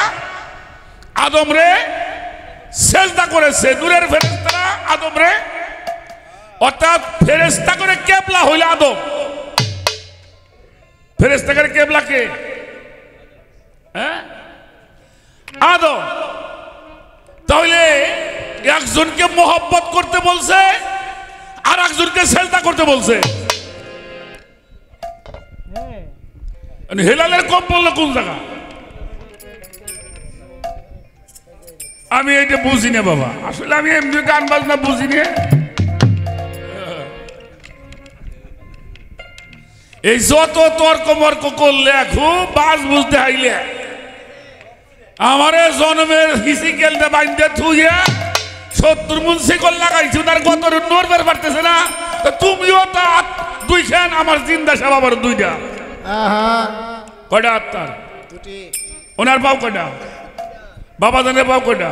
Speaker 3: আদম রে সেজদা করেছে, নূরের ফেরেশতারা আদম রে, অর্থাৎ ফেরেশতা করে কেবলা হইল আদম। ফেরেশতা করে কেবলা কে? হ্যাঁ, আদম। তাহলে একজনকে মোহাব্বত করতে বলছে আর একজনকে সেজদা করতে বলছে। হেলালের কম বললো কোন জায়গা? আমি এইটা বুঝি না বাবা, আসলে আমি এমনি গান বাজনা বুঝি না। এই যত তর্ক মর্ক করলে খুব বাজ বুঝতে হাইলে আমারে জন্মের হিসি গেলতে বাইন্দে থুইয়া 70 মন শিকল লাগাইছি, তার গত নড়বার পারতেছে না। তুমিও তা দুইখান, আমার জিন্দা সাহেব আবার দুইটা। কয়টা আত্মার? ওনার পাও কয়টা? বাবা জানের পাও কয়টা?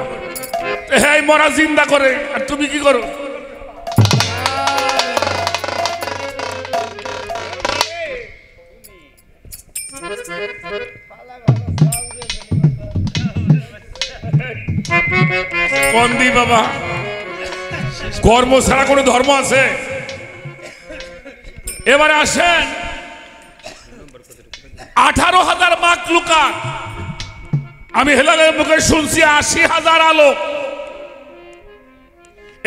Speaker 3: হ্যাঁ, মরা জিন্দা করে, আর তুমি কি করো? কোন দি বাবা, কর্ম ছাড়া কোনো ধর্ম আছে? এবারে আসেন 18,000 মাখলুকাত, আমি হেলালের মুখে শুনছি 80,000 আলোক।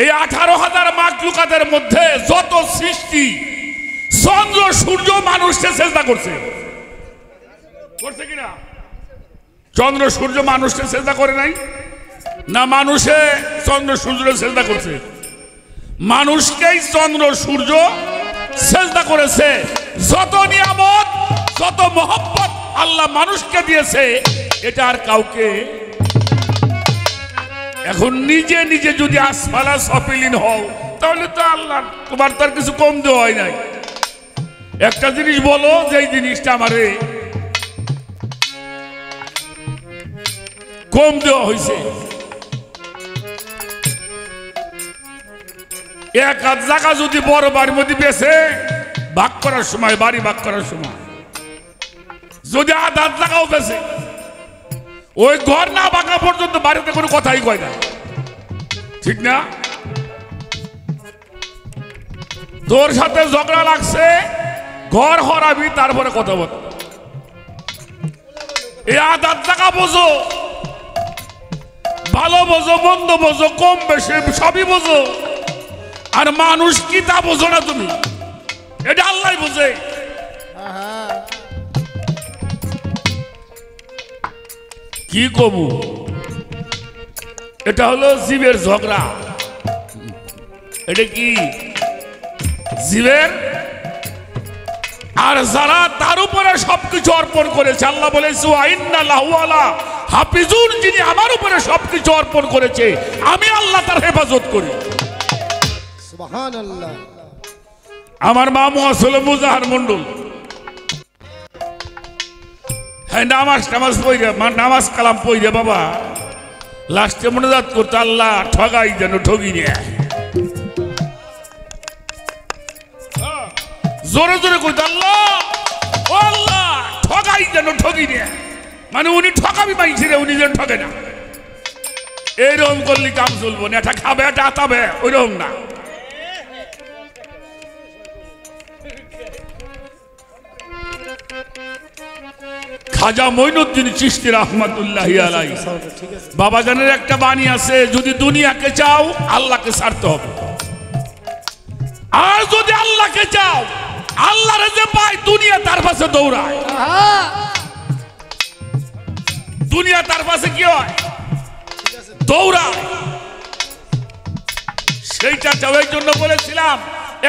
Speaker 3: এই 18,000 মাখলুকাতের মধ্যে যত সৃষ্টি, চন্দ্র সূর্য মানুষকে সেজদা করছে, করছে কিনা? চন্দ্র সূর্য মানুষকে সেজদা করে নাই না? মানুষে চন্দ্র সূর্য সেজদা করছে? মানুষকেই চন্দ্র সূর্য সেজদা করেছে। যত নিয়ামত, যত মহব্বত আল্লাহ মানুষকে দিয়েছে, এটা আর কাউকে। এখন নিজে নিজে যদি আসফালা সফিলিন হও, তাহলে তো আল্লাহ তোমার তার কিছু কম দেওয়া হয় নাই। একটা জিনিস বলো, যে এই জিনিসটা আমারে কম দেওয়া হয়েছে। এক হাত জায়গা যদি বড় বাড়ির মধ্যে বেছে ভাগ করার সময়, বাড়ি ভাগ করার সময় যদি আধ হাত জায়গাও বেছে, ওই ঘর না ভাঙা পর্যন্ত বাড়িতে কোনো কথাই কয় না, ঠিক না? তোর সাথে ঝগড়া লাগছে, ঘর হরাবি, তারপরে কথা বল। এই আধ হাত জায়গা বোঝো, ভালো বোঝো, মন্দ বোঝো, কম বেশি সবই বোঝো, আর মানুষ কি তা বোঝো না তুমি, এটা আল্লাহ বোঝে। কি কবু, এটা হলো জীবের ঝগড়া। এটা কি জীবের, আর যারা তার উপরে সবকিছু অর্পণ করেছে, আল্লাহ বলেছে হাফিজুন, যিনি আমার উপরে সবকিছু অর্পণ করেছে, আমি আল্লাহ তার হেফাজত করি।
Speaker 5: সুবহানাল্লাহ।
Speaker 3: আমার মামু আসলে মুজাহার মন্ডল, হ্যাঁ নামাজ পড়ে, নামাজ কালাম পড়ে বাবা লাস্টে মোনাজাত করতে, আল্লাহ ঠগাই যেন ঠগি নেয়, জোরে জোরে করতে, আল্লাহ ও আল্লাহ ঠগাই যেন ঠগি নেয়, মানে উনি ঠকাবি পাইছি রে, উনি যেন ঠকে না। এইরকম করলে কাম চলবো না, এটা খাবে এটা আতাবে, ওইরকম না। খাজা মঈনুদ্দিন চিশতি রাহমাতুল্লাহি আলাইহি বাবাজানের একটা বাণী আছে, যদি দুনিয়াকে চাও আল্লাহকে ছাড়তে হবে, আর যদি আল্লাহকে চাও আল্লাহরে যে পায় দুনিয়া তার পাশে দৌড়ায়, দুনিয়া তার পাশে কি হয়, দৌড়ায়। সেইটা চাওয়ার জন্য বলেছিলাম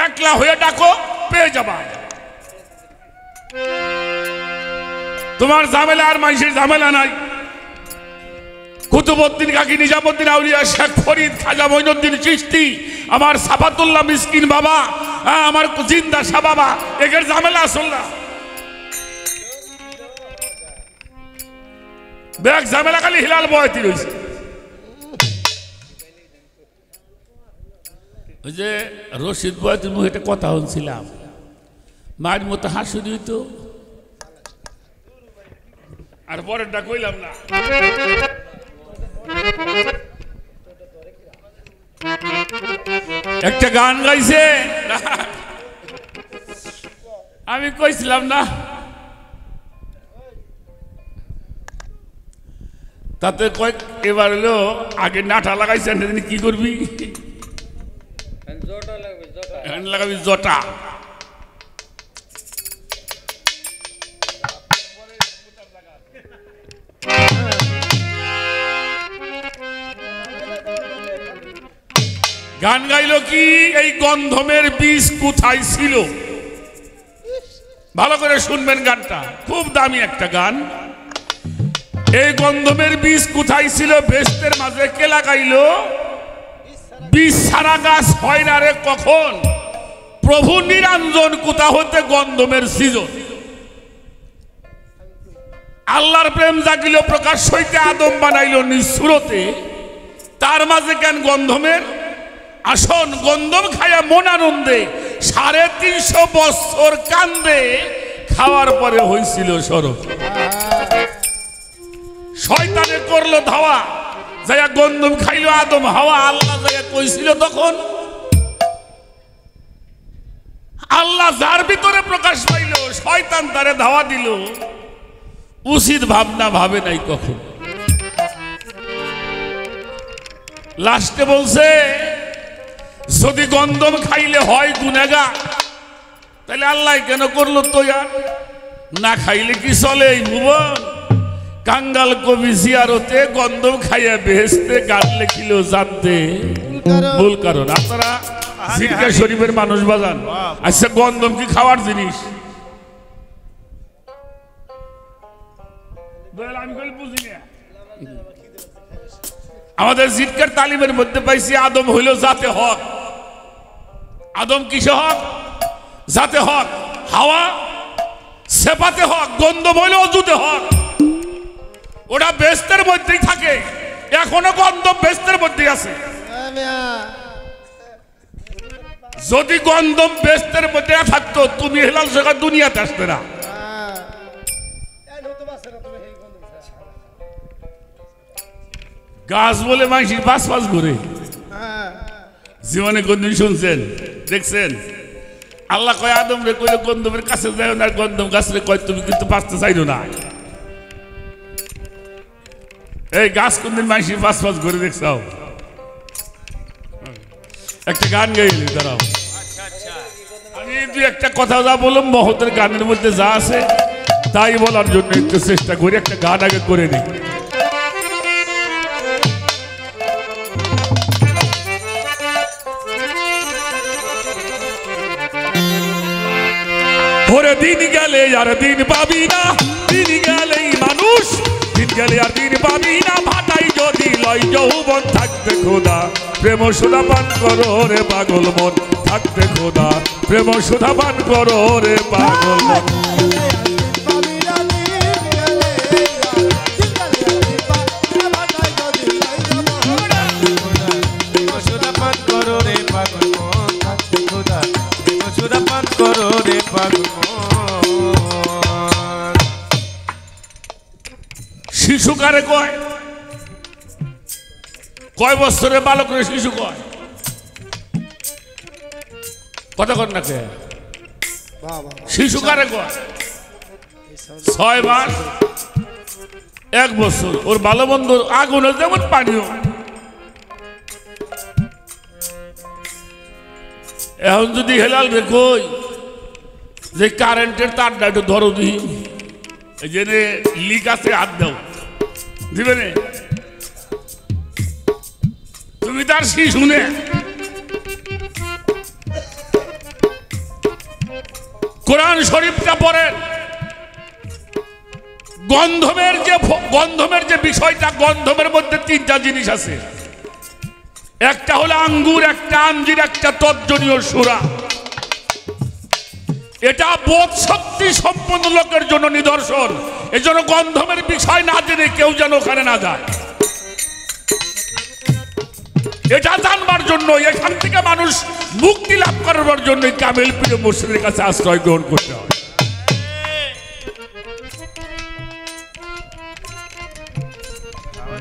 Speaker 3: একলা হয়ে ডাকো, পেয়ে যাবা। তোমার ঝামেলা আর মানুষের ঝামেলা নাই। কুতুবউদ্দিন কাকি, নিজামুদ্দিন আউলিয়া, শেখ ফরিদ, খাজা মঈনুদ্দিন চিশতি, আমার সাফাতুল্লাহ মিসকিন বাবা, আমার জিন্দা শাহ বাবা, এদের ঝামেলা আসল না। দেখ ঝামেলা খালি হিলাল বয়াতি রয়েছে। ওই যে রশিদ বয়াতির মুখে একটা কথা শুনছিলাম, মায়ের মতো হাসুরি হইতো, আর পরেরটা কইলাম না। একটা গান গাইছে, আমি কইছিলাম না, তাতে কয়েক এবার হলো আগে নাটা লাগাইছে, কি করবি, লাগাবি জটা। গান গাইল কি, এই গন্ধমের বীজ কোথায় ছিল, ভালো করে শুনবেন গানটা, খুব দামি একটা গান। এই গন্ধমের বীজ কোথায় ছিল, বেস্তের মাঝে কে লাগাইল, বীজ ছাড়া গাছ হয় না রে কখন, প্রভু নিরঞ্জন কোথা হতে গন্ধমের সিজন। আল্লাহর প্রেম জাগিল প্রকাশ হইতে, আদম বানাইল নিঃসুরতে, তার মাঝে কেন গন্ধমের আসন, গন্ধম খায়া মন আনন্দে 350 বছর কান্দে, খাওয়ার পরে হয়েছিল সরব। শয়তানে করলো ধাওয়া, যাইয়া গন্ধম খাইলো আদম হাওয়া, আল্লাহ যাইয়া কইছিল তখন, আল্লাহ যার ভিতরে প্রকাশ পাইল, শয়তান তারে ধাওয়া দিল, উচিত ভাবনা ভাবে নাই কখন। লাস্টে বলছে যদি গন্ধম খাইলে হয় গুনাহগার, তাহলে আল্লাহ কেন করলো তৈয়ার, না খাইলে কি চলে এই ভুবন। কাঙ্গাল কবি জিয়ারতে গন্ধম খাইয়া বেহেশতে গান লেখিল জানতে ভুল কারণ। আপনারা জিরকা শরীফের মানুষ বাজান, আচ্ছা গন্ধম কি খাওয়ার জিনিস? আমি বুঝি না। আমাদের জিরকার তালিমের মধ্যে পাইছি আদম হইল জাতে হক। আদম কিসে হক? জাতে হক। হাওয়া সেপাতে হক। গন্ধম হইল অজুতে হক। ওটা বেস্তের মধ্যেই থাকে, এখনো গন্ধম বেস্তের মধ্যেই আছে। যদি গন্ধম বেস্তের মধ্যে থাকতো তুমি হেলাল সরকার দুনিয়াতে আসতে না। গাছ বলে মানুষ বাস বাস ঘুরে জীবনে কোনদিন শুনছেন দেখছেন? আল্লাহ কয় আদম রে কইলে গন্ধমের কাছে যাও না, গন্ধম গাছ রে কয় তুমি কিন্তু বাঁচতে চাইলো না। এই গাছ কোনদিন মানুষ বাস বাস ঘুরে দেখছাও? একটা গান গাইলি দাঁড়াও, আমি দুই একটা কথা যা বললাম মহতের গানের মধ্যে যা আছে তাই বলার জন্য একটু চেষ্টা করি। একটা গান আগে করে নিই। ওরে দিন গেলে আর দিন পাবি না, দিন গেলেই মানুষ, দিন গেলে আর দিন পাবি না, ভাটাই যদি লয় যৌবন থাকতে খোদা প্রেম সুধা পান করো রে পাগল মন, থাকতে খোদা প্রেম সুধা পান করো রে পাগল মন। শিশু কারে কয়? কয় বছরের বালক রে শিশু কয়? কথা কর না কে? শিশু কারে কয়? 6 মাস 1 বছর। ওর ভালো বন্ধু আগুনের যেমন পানিও। এখন যদি হেলাল রে কই যে কারেন্টের তারটা একটু ধরো দিই, এই যে লিক আছে হাত দাও, দিবে না? তুমি তার শিশু নে। কোরআন শরীফটা পড়েন। গন্ধমের যে বিষয়টা, গন্ধমের মধ্যে 3টা জিনিস আছে। একটা হলো আঙ্গুর, একটা আঞ্জির, একটা তর্জনীয় সুরা। এটা বোধ শক্তি সম্পন্ন লোকের জন্য নিদর্শন। এই জন্য গন্ধমের বিষয় না জেনে কেউ যেন ওখানে না যায়। এটা জানবার জন্য, এখান থেকে মানুষ মুক্তি লাভ করবার জন্য কামেল পীর মুর্শিদের কাছে আশ্রয় গ্রহণ করতে হয়।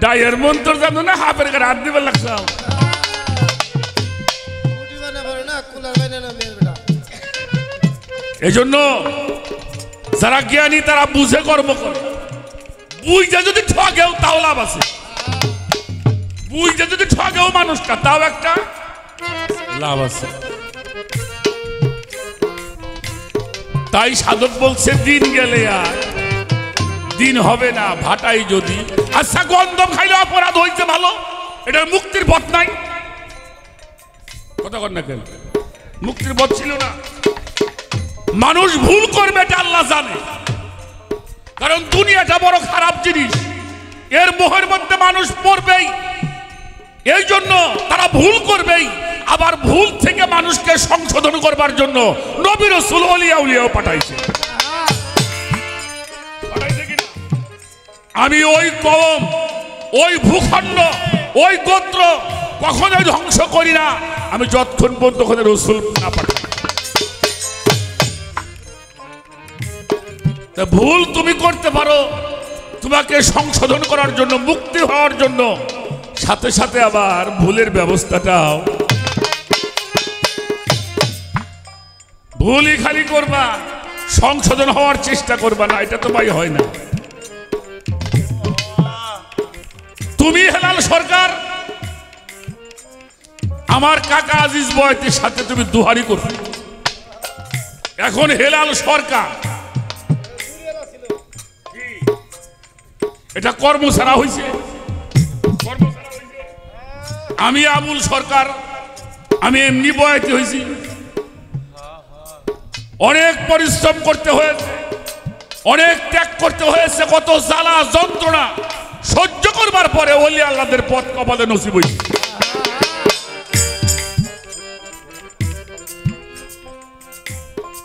Speaker 3: ডায়ের মন্ত্র জানো না? হাফের গায়ে হাত দিবার লাগছে। এই জন্য যারা জ্ঞানী তারা বুঝে কর্ম করে। বুঝে যদি ঠকেও তাও লাভ আছে, বুঝে যদি ঠকেও মানুষটা তাও একটা লাভ আছে। তাই সাধক বলছে দিন গেলে আর দিন হবে না, ভাটাই যদি। আচ্ছা গন্ধম খাইলে অপরাধ হইতে ভালো, এটার মুক্তির পথ নাই। কথা কর না কেন? মুক্তির পথ ছিল না। মানুষ ভুল করবে এটা আল্লাহ জানে, কারণ দুনিয়াটা বড় খারাপ জিনিস, এর মোহের মধ্যে মানুষ পড়বেই। এই জন্য তারা ভুল করবেই। আবার ভুল থেকে মানুষকে সংশোধন করবার জন্য নবী রাসূল ওলিয়া উলিয়াও পাঠাইছে। আমি ওই কওম, ওই ভূখণ্ড, ওই গোত্র কখনোই ধ্বংস করি না আমি যতক্ষণ পর্যন্ত ওখানে রাসূল না পাঠাই। ভুল তুমি করতে পারো, তোমাকে সংশোধন করার জন্য, মুক্তি হওয়ার জন্য, সাথে সাথে আবার ভুলের ব্যবস্থাটাও। ভুলই খালি করবা, সংশোধন হওয়ার চেষ্টা করবা না, এটা তো ভাই হয় না। তুমি হেলাল সরকার, আমার কাকা আজিজ বয়তের সাথে তুমি দুহারি করবে। এখন হেলাল সরকার এটা কর্ম ছাড়া হয়েছে। আমি আবুল সরকার, আমি এমনি বয়াতে হয়েছি। অনেক পরিশ্রম করতে হয়েছে, অনেক ত্যাগ করতে হয়েছে, কত জ্বালা যন্ত্রণা সহ্য করবার পরে ওলি আল্লাহদের পথ কপালে নসিব হয়েছে।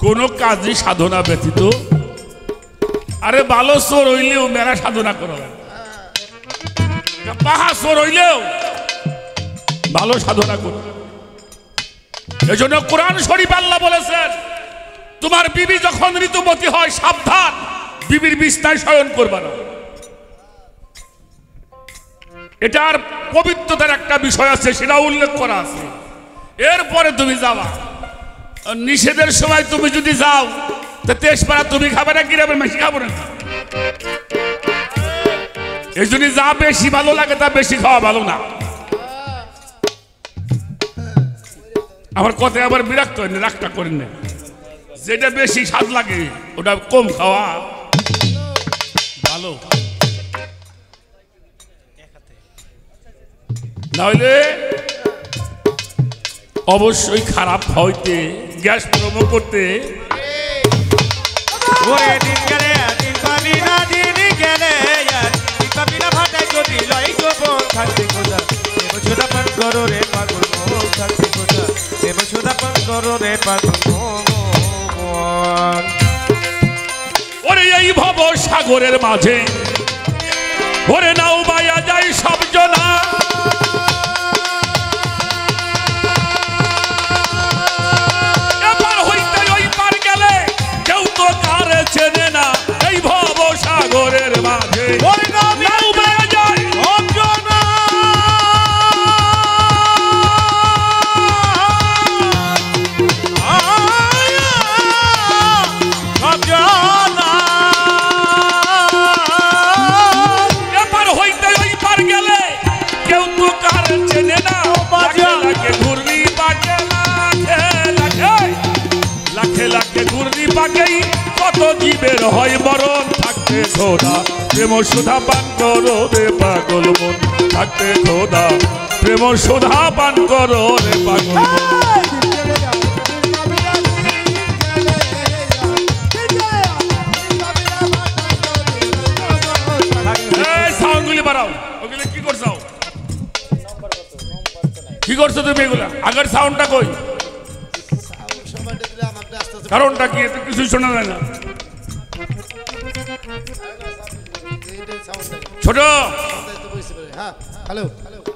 Speaker 3: কোন কাজই সাধনা ব্যতীত, আরে ভালো চোর হইলেও মেলা সাধনা করা লাগে, পাহা চোর হইলেও ভালো সাধনা করো। এজন্য কোরআন শরীফ আল্লাহ বলেছেন তোমার বিবি যখন ঋতুমতী হয় সাবধান, বিবির বিছনায় শয়ন করবা না। এটার পবিত্রতার একটা বিষয় আছে, সেটা উল্লেখ করা আছে। এরপরে তুমি যাওয়া, নিষেধের সময় তুমি যদি যাও তো তেজপাড়া তুমি খাবে না, গ্রামের বেশি খাবো না। এই জন্য যা বেশি ভালো লাগে তা বেশি খাওয়া ভালো না। আমার কথায় আবার বিরক্ত হয় না, রাগটা করেন না। যেটা বেশি স্বাদ লাগে ওটা কম খাওয়া ভালো, নাহলে অবশ্যই খারাপ হইতে গ্যাস প্রমো করতে।
Speaker 4: ওরে দিন গেলে দিন পাবি না, দিন গেলে দিন পাবি না, ভাটায় যদি লই গোবর থাকতে কোথা, দেবসুধা পান করো রে পাগল মন থাকতে কোথা, দেবসুধা পান করো রে পাগল মন।
Speaker 3: ওরে এই ভব সাগরের মাঝে ওরে নাও বাইয়া যায় সব জনা, এবার হইতে ওই পার গেলে কেউ তো কারে চেনে না। এই ভব সাগরের মাঝে নাও বাইয়া যায় সব জনা, এবার হইতে ওই পার গেলে কেউ তো কারে চেনে না। লাখে ঘুরনি পাকে লাখে লাখে ঘুরনি পাকেই কত জীবের হয় মরণ। থাকতে খোদা প্রেম সুধা পান করো রে পাগল মন, থাকতে খোদা প্রেম সুধা পান করো রে পাগল মন। সাউন্ডগুলি বাড়াও, ওগুলো কি করছো? কি করছো তুমি এগুলা? আগের সাউন্ডটা কই? কারণটা কি? এত কিছু শোনা যায় না। ছোট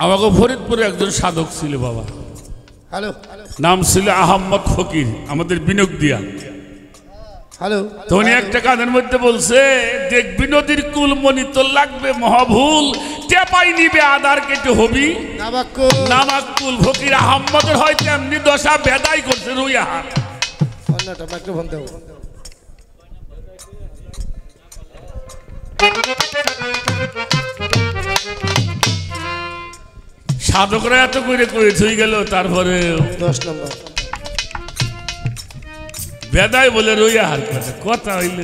Speaker 3: আমাকে ফরিদপুরে একজন সাধক ছিল বাবা, নাম ছিল আহম্মদ ফকির, আমাদের বিনোদ দিয়া। তো উনি একটা কাজের মধ্যে বলছে, দেখবি নদীর কুলমণি তোর লাগবে মহাভুল, টেপাই নিবে আদার কেটে হবি নামাকুল। ফকির আহম্মদের হয়তো এমনি দশা বেদাই করছে রুইয়া হাত। সাধকরা এত করে ছুঁই গেল, তারপরে
Speaker 5: 10 নম্বর
Speaker 3: বেদাই বলে রইয়া হার কথা হইল।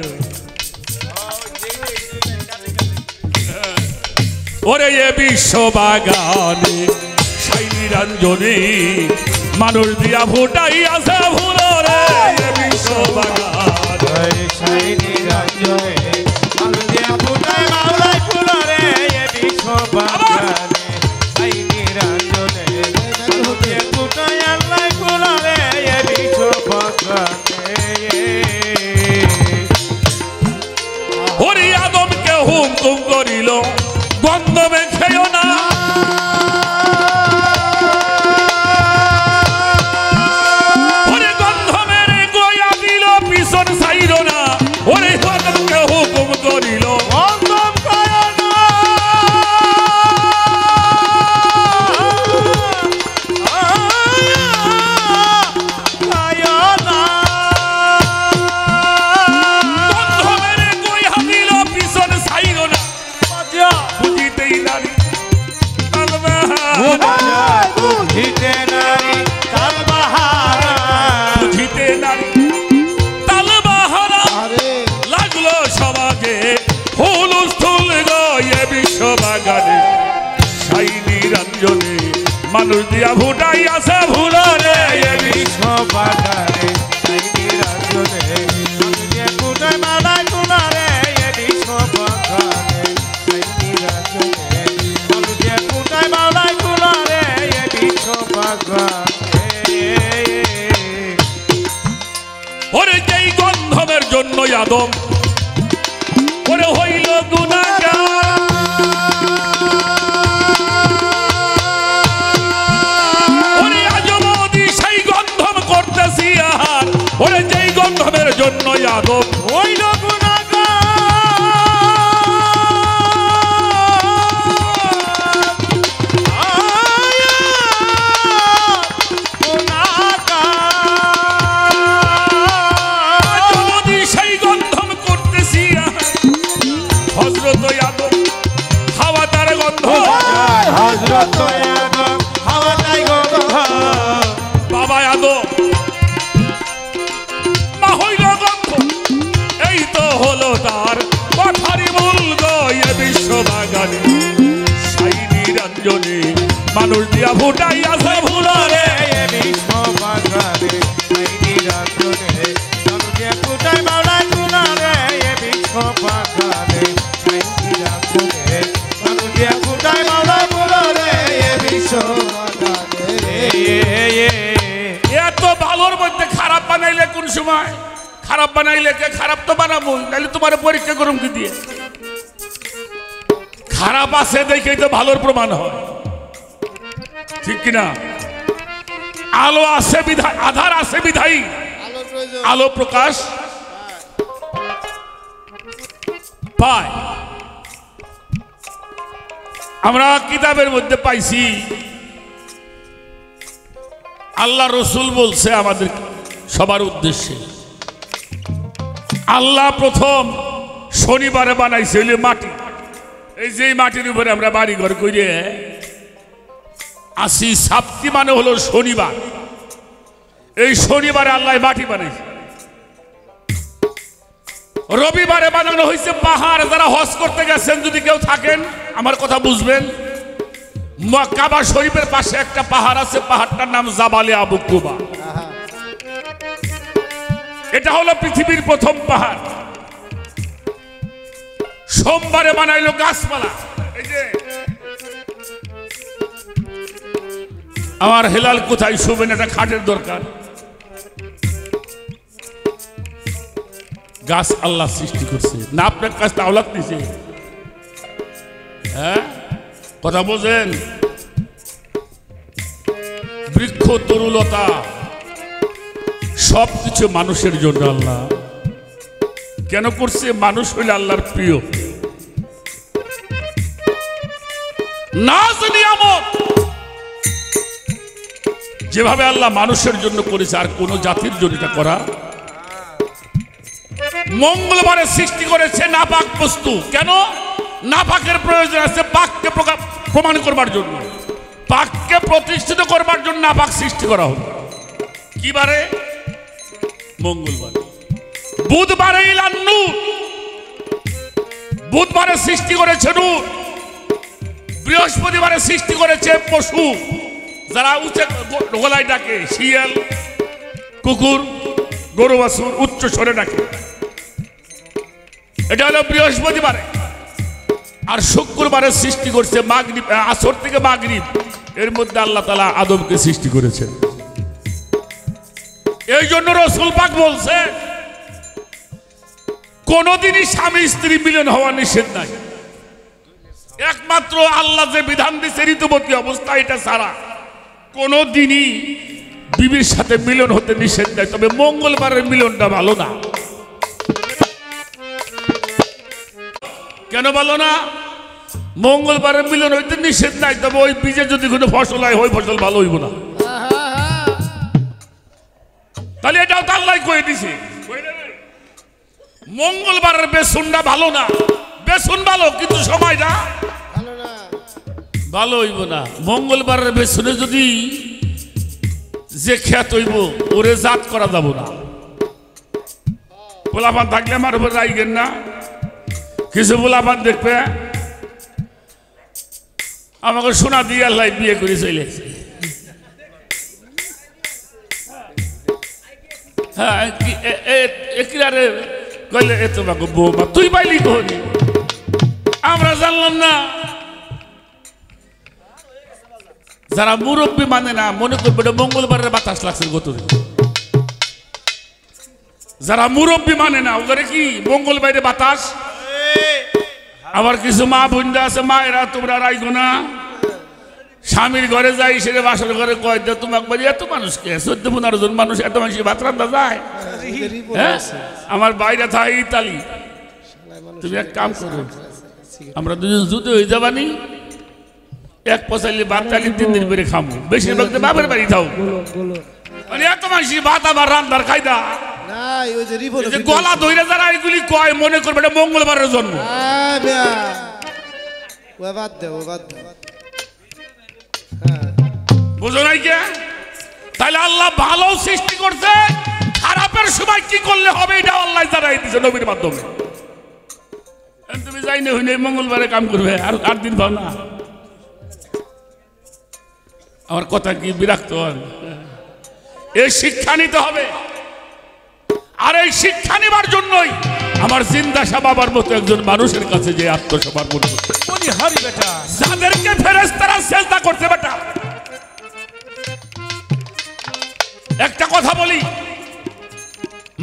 Speaker 3: ওরে এ বিশ্ব বাগানে সাই নিরঞ্জনে মানুষ দিয়া ফুটাই আছে ফুল রে। বিশ্ব বাগানে
Speaker 4: সাই নিরঞ্জনে মানুষ দিয়া ফুটাই মাওলাই ফুল রে। বিশ্ব বাগানে সাই নিরঞ্জনে মানুষ দিয়া ফুটাই আল্লাহ ফুল রে। বিশ্ব বাগানে
Speaker 3: হরি আদমকে হুকুম করিল গন্ধ মেখেও না, ওরে গন্ধ মেরে গোয়া দিল পিছন সাইল না। ওরে আদমকে হুকুম করিল গন্ধ খায় না, গন্ধ মেরে গোয়া দিল পিছন সাইল না। বুঝিতেই নারী
Speaker 4: বুঝিতে নারী তাল বাহারা,
Speaker 3: বুঝিতে নারী তাল বাহারা লাগলো সমাজে হুলস্থুল গয়ে। বিশ্ব বাগানে সাই নিরঞ্জনে মানুষ দিয়া ফুটাই আছে ফুল রে।
Speaker 4: বিশ্ব বাগানে সাই নিরঞ্জনে মানুষ দিয়া ফুটাই মালাই ফুল রে। বিশ্ব বাগানে সাই নিরঞ্জনে মানুষ দিয়া ফুটাই মালাই ফুল রে। বিশ্ব বাগানে
Speaker 3: ওরে যেই গন্ধমের জন্য আদম ওরে হইল গুনাহগার। ওরে আজমদি সেই গন্ধ সময় খারাপ বানাইলে কে খারাপ তো বানাবো, তাহলে তোমার পরীক্ষা করুন কি দিয়ে? খারাপ আছে দেখেই তো ভালোর প্রমাণ হয়, ঠিক কিনা? আলো আছে বিধায়, আধার আছে বিধাই আলো প্রকাশ পায়। আমরা কিতাবের মধ্যে পাইছি আল্লাহ রসুল বলছে আমাদের সবার উদ্দেশ্যে, আল্লাহ প্রথম শনিবারে বানাইছে হইলে মাটি। এই যে মাটির উপরে আমরা বাড়ি ঘর করে আসি, সাপ্তি মানে হলো শনিবার। এই শনিবারে আল্লাহ মাটি বানাইছে। রবিবারে বানানো হয়েছে পাহাড়। যারা হজ করতে গেছেন যদি কেউ থাকেন আমার কথা বুঝবেন, কাবা শরীফের পাশে একটা পাহাড় আছে, পাহাড়টার নাম জাবালে আবু কুবা। এটা হলো পৃথিবীর প্রথম পাহাড়। সোমবারে বানাইলো গাছপালা। এই যে আমার হেলাল কোথায় শুবেন, একটা খাটের দরকার। গাছ আল্লাহ সৃষ্টি করছে না, আপনার কাছ থেকে আওলাদ নিছে। হ্যাঁ, কথা বোঝেন? বৃক্ষ তরুলতা সবকিছু মানুষের জন্য আল্লাহ কেন করছে? মানুষ হইলে আল্লাহর প্রিয়। নাজ নিয়ামত যেভাবে আল্লাহ মানুষের জন্য করেছে আর কোন জাতির জন্য এটা করা। মঙ্গলবারে সৃষ্টি করেছে নাপাক বস্তু। কেন? নাপাকের প্রয়োজন আছে পাককে প্রমাণ করবার জন্য, পাককে প্রতিষ্ঠিত করবার জন্য নাপাক সৃষ্টি করা হলো। কি বারে? মঙ্গলবার। বুধবারে ইলান নূর, বুধবারে সৃষ্টি করেছে নূর। বৃহস্পতিবারে সৃষ্টি করেছে পশু, যারা উচ্চ গলায় ডাকে, শিয়াল, কুকুর, গরু বাছুর উচ্চ স্বরে ডাকে। এটা হলো বৃহস্পতিবারে। আর শুক্রবারে সৃষ্টি করছে মাগরিব, আসর থেকে মাগরিব, এর মধ্যে আল্লাহ তাআলা আদমকে সৃষ্টি করেছেন। এই জন্য রাসূল পাক বলছে কোনদিনই স্বামী স্ত্রী মিলন হওয়া নিষেধ নাই, একমাত্র আল্লাহ যে বিধান দিয়েছে ঋতুবতী অবস্থা এটা ছাড়া কোনদিনই বিবির সাথে মিলন হতে নিষেধ নাই। তবে মঙ্গলবারের মিলনটা ভালো না। কেন ভালো না? মঙ্গলবারের মিলন হইতে নিষেধ নাই, তবে ওই বীজে যদি কোনো ফসল হয় ওই ফসল ভালো হইব না। তাহলে এটাও তো আল্লাহ কয়ে দিছে। মঙ্গলবারের বেসনটা ভালো না, বেসন ভালো কিন্তু সময়টা ভালো হইব না। মঙ্গলবারের বেসনে যদি যে খ্যাত হইব ওরে জাত করা যাব না। পোলাপান থাকলে আমার উপর রাইগেন না। কিছু পোলাপান দেখবে আমাকে সোনা দিয়ে আল্লাহ বিয়ে করে চলে এসেছে। হ্যাঁ, একিরারে কইলে এ তোমাকে বৌমা তুই পাইলি কহনি, আমরা জানলাম না। যারা মুরব্বী মানে না মনে করবে মঙ্গলবারের বাতাস লাগছে গতরে। যারা মুরব্বী মানে না ওদের কি মঙ্গলবারের বাতাস। আবার কিছু মা বোনরা আছে, মায়েরা তোমরা রাইগো না, স্বামীর ঘরে যাই সেটা বাসর ঘরে কয় দে তোমাকে বলি এত মানুষকে 14-15 জন মানুষ এত মানুষের ভাত রান্না যায়। হ্যাঁ, আমার বাইরে থাকে ইতালি। তুমি এক কাম করো, আমরা দুজন জুতে হয়ে যাবানি, এক পচাইলে ভাত চালি 3 দিন করে খামো, বেশিরভাগ তো বাপের বাড়ি থাও। মানে এত মানুষের ভাত আমার রান্নার খাইদা গলা ধরে যারা এগুলি কয় মনে করবে এটা মঙ্গলবারের জন্ম। বুঝো নাই কে? তাহলে আল্লাহ ভালো সৃষ্টি করছে, খারাপের সময় কি করলে হবে এটা আল্লাহ জানাই দিয়েছে নবীর মাধ্যমে। তুমি যাই না হইলে মঙ্গলবারে কাম করবে আর 8 দিন পাও না। আমার কথা কি বিরক্ত হন? এই শিক্ষা নিতে হবে। আর এই শিক্ষা নেবার জন্যই আমার জিন্দা শাহ বাবার মতো একজন মানুষের কাছে যে আত্মসমর্পণ করতে, যাদেরকে ফেরেশতারা সেজদা করতে। বেটা একটা কথা বলি,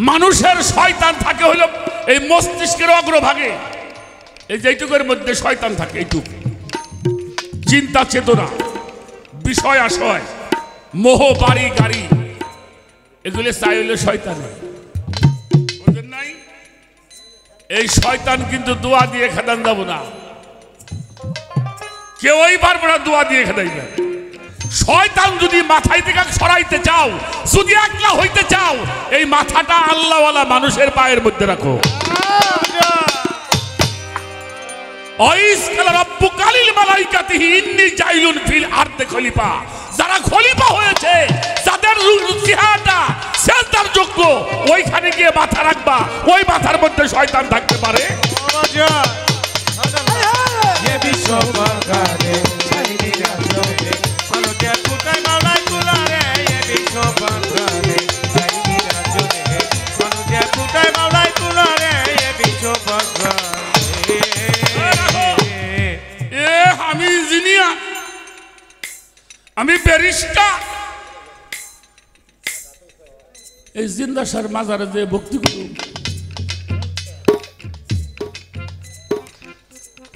Speaker 3: মানুষের শয়তান থাকে হলো এই মস্তিষ্কের অগ্রভাগে, এই যেটুকের মধ্যে শয়তান থাকে, এইটুকু চিন্তা চেতনা, বিষয় আশয়, মোহ, বাড়ি গাড়ি, এগুলো চাই হলো শয়তান। বুঝলেন নাই? এই শয়তান কিন্তু দোয়া দিয়ে খেদান যাব না, কেউই পারবো না দোয়া দিয়ে খেদাইবে। শয়তান যদি মাথায় থেকে সরাইতে চাও, যদি একলা হইতে চাও, এই মাথাটা আল্লাহওয়ালা মানুষের পায়ের মধ্যে রাখো। যারা খলিফা হয়েছে, যাদের চেহারাটা সেজদার যোগ্য, ওইখানে গিয়ে মাথা রাখবা, ওই মাথার মধ্যে শয়তান থাকতে পারে। আমি ইঞ্জিনিয়ার, আমি ব্যারিস্টার, এই জিন্দা সার মাজারে যে ভক্তি করুন,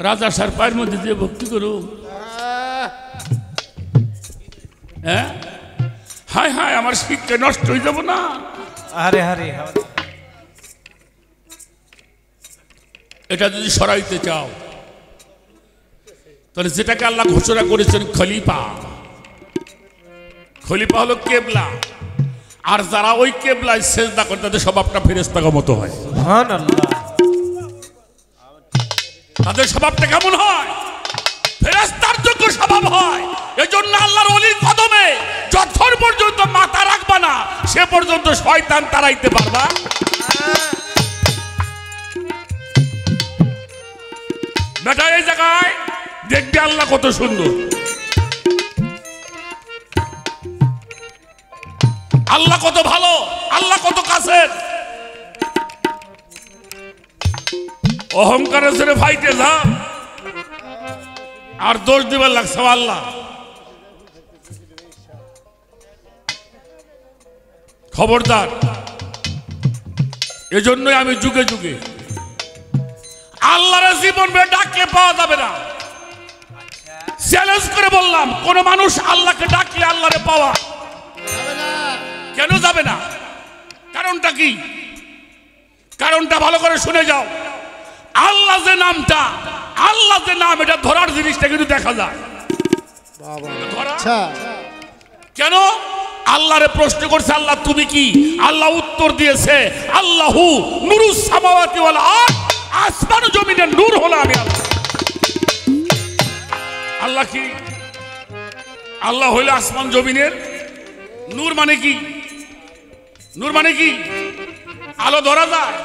Speaker 3: রাজা সার পায়ের মধ্যে যে ভক্তি করুন, হ্যাঁ হায় হায় আমার শিক্ষা নষ্ট হয়ে যাব না।
Speaker 4: আরে আরে
Speaker 3: এটা যদি সরাইতে চাও, তাহলে যেটাকে আল্লাহ ঘোষণা করেছেন খলিফা, খলিফা হলো কেবলা, আর যারা ওই কেবলায় সেজদা করে তাদের স্বভাবটা ফেরেশতার মতো হয়।
Speaker 4: সুবহানাল্লাহ।
Speaker 3: তাদের স্বভাবটা কেমন হয়? ফেরেশতার যোগ্য স্বভাব হয়। এজন্য আল্লাহর ওলির কদমে যতক্ষণ পর্যন্ত মাথা রাখবা না, সে পর্যন্ত শয়তান তাড়াইতে পারবা। বেটা এই জায়গায় দেখবে আল্লাহ কত সুন্দর, আল্লাহ কত ভালো, আল্লাহ কত কাছের। অহংকারের ছেড়ে ফাইটে যা আর দোষ দিবার লাগছে আল্লাহ। খবরদার, এজন্যই আমি যুগে যুগে আল্লাহর জীবন ডাকলে পাওয়া যাবে না। চ্যালেঞ্জ করে বললাম, কোন মানুষ আল্লাহকে ডাকলে আল্লাহরে পাওয়া কেন যাবে না? কারণটা কি? কারণটা ভালো করে শুনে যাও। আল্লাহ যে নামটা, আল্লাহ যে নাম, এটা ধরার জিনিসটা কিন্তু দেখা যায়। কেন? আল্লাহরে প্রশ্ন করছে, আল্লাহ তুমি কি? আল্লাহ উত্তর দিয়েছে, আল্লাহু নূরুস সামাওয়াতি ওয়াল আরদ, আসমান জমিনের নূর হলো আমি আল্লাহ। আল্লাহ কি? আল্লাহ হইল আসমান জমিনের নূর। মানে কি? নূর মানে কি? আলো ধরা যায়,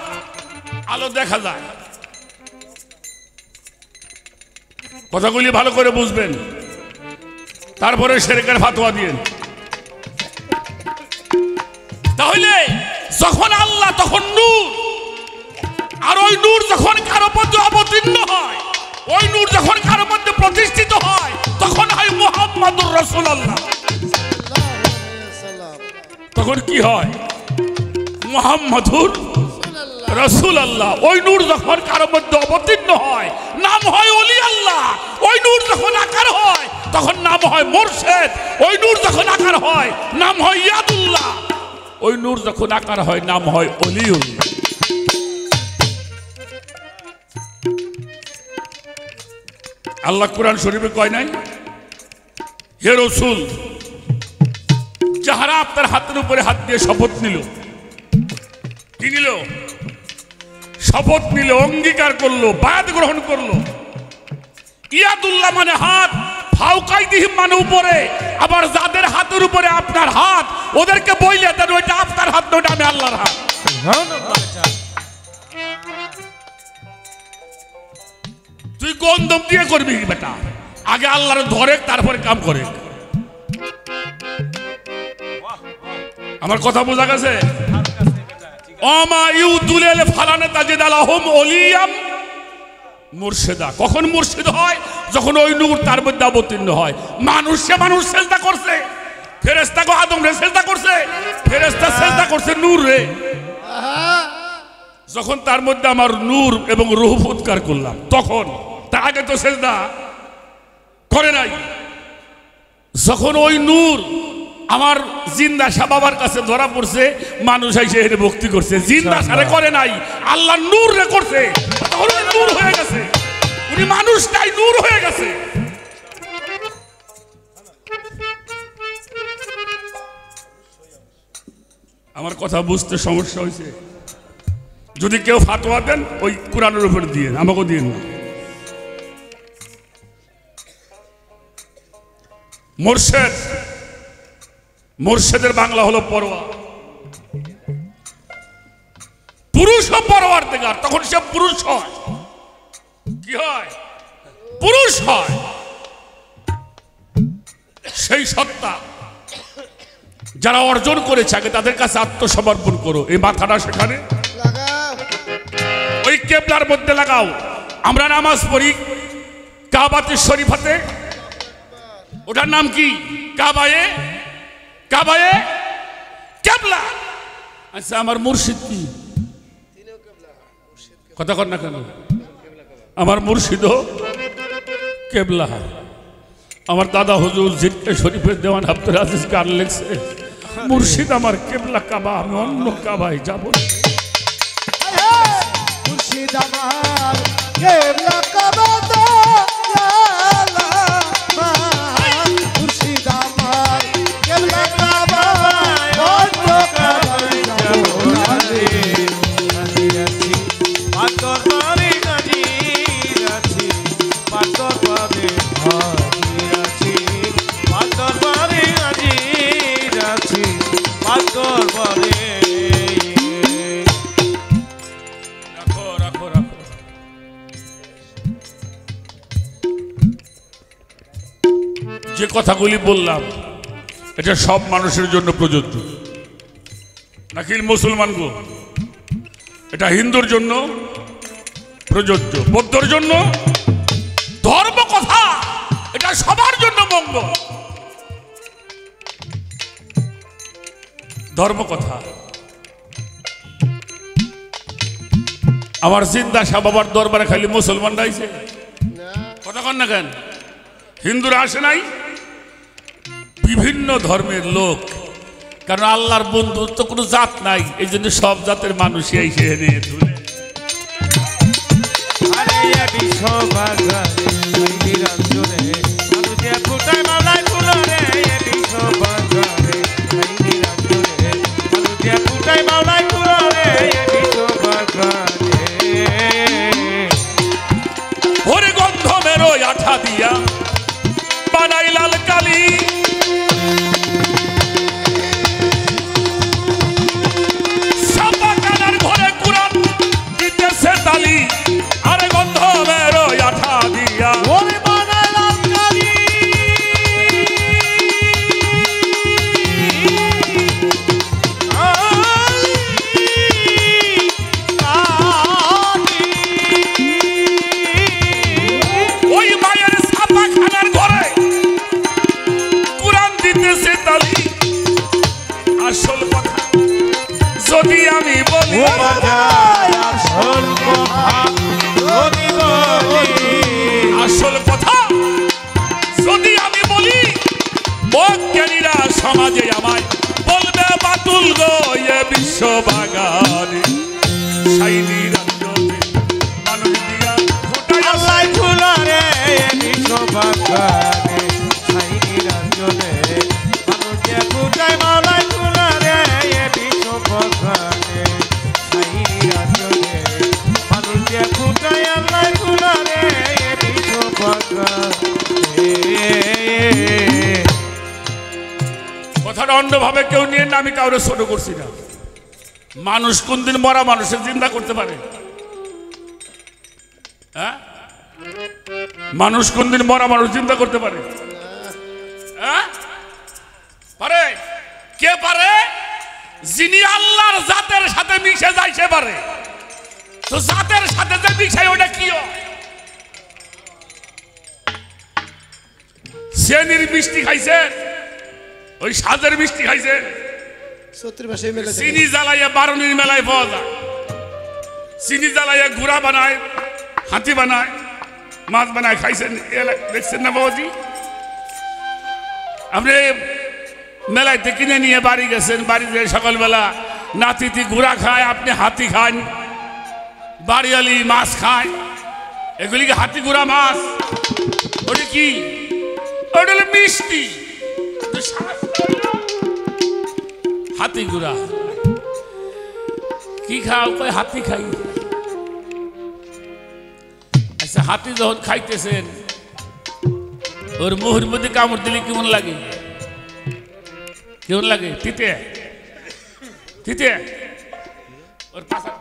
Speaker 3: আলো দেখা যায়। কথাগুলি ভালো করে বুঝবেন, তারপরে শিরকের ফতোয়া দিয়েন। তাহলে যখন আল্লাহ তখন নূর, আর ওই নূর যখন কারো মধ্যে অবতীর্ণ হয়, ওই নূর যখন কারো মধ্যে প্রতিষ্ঠিত হয়, তখন হয় মুহাম্মাদুর রাসূলুল্লাহ। তখন কি হয়? মুহাম্মাদুর রাসূলুল্লাহ। ওই নূর যখন কারো মধ্যে অবতীর্ণ হয়, নাম হয় ওলি আল্লাহ। ওই নূর যখন আকার হয়, তখন নাম হয় মুর্শিদ। ওই নূর যখন আকার হয়, নাম হয় ইয়াদুল্লাহ। ওই নূর যখন আকার হয়, নাম হয় ওলিউল্লাহ। আল্লাহ কোরআন শরীফে কয় নাই, হে রাসূল, যাহারা আপনার হাতের উপরে হাত দিয়ে শপথ নিল, কি নিল? শপথ নিল, অঙ্গীকার করলো, বায়াত গ্রহণ করলো। ইয়াদুল্লাহ মানে হাত, ফাওকাইদিহিম মানে উপরে। আবার যাদের হাতের উপরে আপনার হাত, ওদেরকে বইলে দেন ওইটা আপনার হাত, ওইটা আমি আল্লাহর হাত। তুই গন্ধম দিয়ে করবি বেটা, আগে আল্লাহর ধরে তারপরে কাম করে। আমার কথা বোঝা গেছে? মুর্শিদা কখন মুর্শিদ হয়? যখন ওই নূর তার মধ্যে অবতীর্ণ হয়। মানুষ সেজদা করছে, ফেরেশতা আদম রে সেজদা করছে, ফেরেশতা সেজদা করছে নূর রে। যখন তার মধ্যে আমার নূর এবং রূহ উৎকার করলাম, তখন তার আগে তো সেজদা করে নাই। যখন ওই নূর আমার জিন্দা শাহ বাবার কাছে ধরা পড়ছে, মানুষ এসে এর ভক্তি করছে। জিন্দা শাহে করে নাই, আল্লাহ নূর রে করছে, তখন উনি নূর হয়ে গেছে। উনি মানুষ নাই, নূর হয়ে গেছে। আমার কথা বুঝতে সমস্যা হয়েছে? যদি কেউ ফাতোয়া দেন ওই কোরআনের উপর দিয়ে, আমাকে দিয়ে না। মুর্শেদ, মুর্শেদের বাংলা হলো পরোয়া। পুরুষও পরোয়ার দিগার, তখন সে পুরুষ হয়। কি হয়? পুরুষ হয়। সেই সত্তা যারা অর্জন করেছে আগে তাদের কাছে আত্মসমর্পণ করো। এই মাথাটা সেখানে ওই কেবলার মধ্যে লাগাও। আমরা নামাজ পড়ি কাবাতে শরীফাতে, ওটার নাম কি? কাবায়ে, কাবায়ে কেবলা। আচ্ছা, আমার মুর্শিদ কি? কথা কর না কেন? আমার মুর্শিদও কেবলা। আমার দাদা হুজুর জিটকে শরীফের দেওয়ান আব্দুল আজিজ গান লেখছে, মুর্শিদ আমার কেবলা কাবা, আমি অন্য কাবায় যাব না।
Speaker 2: মুর্শিদ আমার কেবলা কাবা তো মুর্শিদ আমার কেবলা কাবা, অন্য কাবায় যাব না রে।
Speaker 4: পাতর পারে নাজির আছি, পাতর পারে হাজির আছি, পাতর পারে নাজির আছি, পাতর পারে।
Speaker 3: রাখো রাখো রাখো। যে কথাগুলি বললাম এটা সব মানুষের জন্য প্রযোজ্য নাকি মুসলমান গো? এটা হিন্দুর জন্য প্রযোজ্য, বৌদ্ধর জন্য, ধর্ম কথা এটা সবার জন্য মঙ্গল। ধর্ম কথা আমার জিন্দা শাহ বাবার দরবারে খালি মুসলমানরা আইছে, কথা কন না কেন? হিন্দুরা আসে নাই? বিভিন্ন ধর্মের লোক, কারণ আল্লাহর বন্ধুত্ব কোনো জাত নাই, এই জন্য সব জাতের মানুষই আইসে এনে তুলে।
Speaker 4: আরে বিশ্ব বাজারে নিরঞ্জনে মানুষে ফুটায় মালায় ফুলো রে, বিশ্ব বাজারে নিরঞ্জনে মানুষে ফুটায় মালায় ফুলো রে, বিশ্ব বাজারে।
Speaker 3: ওরে গন্ধ বেরোয় আঠা দিয়া বানাই লাল কালি, সাপা কানার ঘরে কুরান দিতেছে তালি। আরে গন্ধ বেরোয় আঠা দিয়া
Speaker 4: ওরে বানায় লাল কালি,
Speaker 3: ওই মায়ের সাপা খানার ঘরে কুরান দিতেছে তালি। আসল কথা যদি আমি বলি,
Speaker 4: ও বাজায় আসল কথা যদি বলি,
Speaker 3: আসল কথা যদি আমি বলি, বজ্ঞানীরা সমাজে আমায় বলবে বাতুল গো এ বিশ্ব বাগানে সাইনি রাজ্যতে মানুষ দিয়া ফুটাই
Speaker 4: আল্লাহ ফুলো রে, বিশ্ব বাগানে ছাই নিরঞ্জনে মানুষে ফুটায় মালায় ফুলো রে, বিশ্ব বাগানে ছাই নিরঞ্জনে মানুষে ফুটায় আল্লাহ ফুলো রে, বিশ্ব বাগানে।
Speaker 3: কথাটা অন্যভাবে কেউ নিয়ে না, আমি কাউরে ছোট করছি না। মানুষ কোনদিন মরা মানুষের চিন্তা করতে পারে? হ্যাঁ, মানুষ কোনদিন মরা মানুষ চিন্তা করতে পারে? হ্যাঁ, পারে? কে পারে? যিনি আল্লাহর জাতের সাথে মিশে যায় সে পারে। তো জাতের সাথে যে মিশায় ওটা কি হয়? শ্রেণীর মিষ্টি খাইছে, ওই সাজের মিষ্টি খাইছে, চিনি জ্বালাইয়া বারুনির মেলায় পাওয়া যায়। চিনি জ্বালাইয়া গুড়া বানায়, হাতি বানায়, মাছ বানায়, খাইছেন দেখছেন না বাবাজি? আপনি মেলাইতে কিনে নিয়ে বাড়ি গেছেন, বাড়িতে সকালবেলা নাতিতি গুড়া খায়, আপনি হাতি খান, বাড়িয়ালি মাছ খায়। এগুলি কি হাতি গুড়া মাছ? ওটা কি? ওটা হলো মিষ্টি। হাতি গুড়া কি খাও? কই হাতি খাই। আচ্ছা, হাতি যখন খাইতেছেন ওর মুহুর মধ্যে কামড় দিলে কেমন লাগে? কেমন লাগে? তিতে তিতে ওর পাশা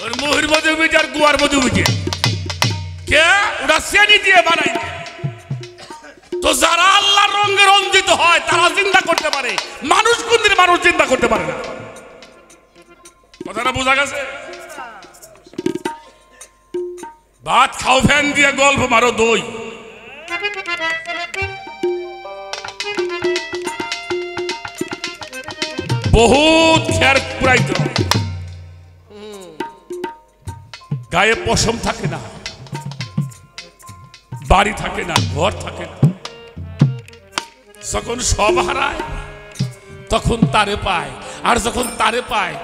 Speaker 3: ওর মুহুর মধ্যে উঠে আর গুয়ার মধ্যে উঠে কে? ওটা শ্রেণী দিয়ে বানাই। তো যারা আল্লাহর রঙে রঞ্জিত হয় তারা চিন্তা করতে পারে, মানুষ কোনদিন মানুষ চিন্তা করতে পারে না। কথাটা বোঝা গেছে? ভাত খাও ফ্যান দিয়ে, গল্প মারো দই। বহুত খের পুরাইতে হয়, গায়ে পশম থাকে না, বাড়ি থাকে না, ঘর থাকে না। যখন সব হারায় তখন তারে পায়, আর যখন তারে পায়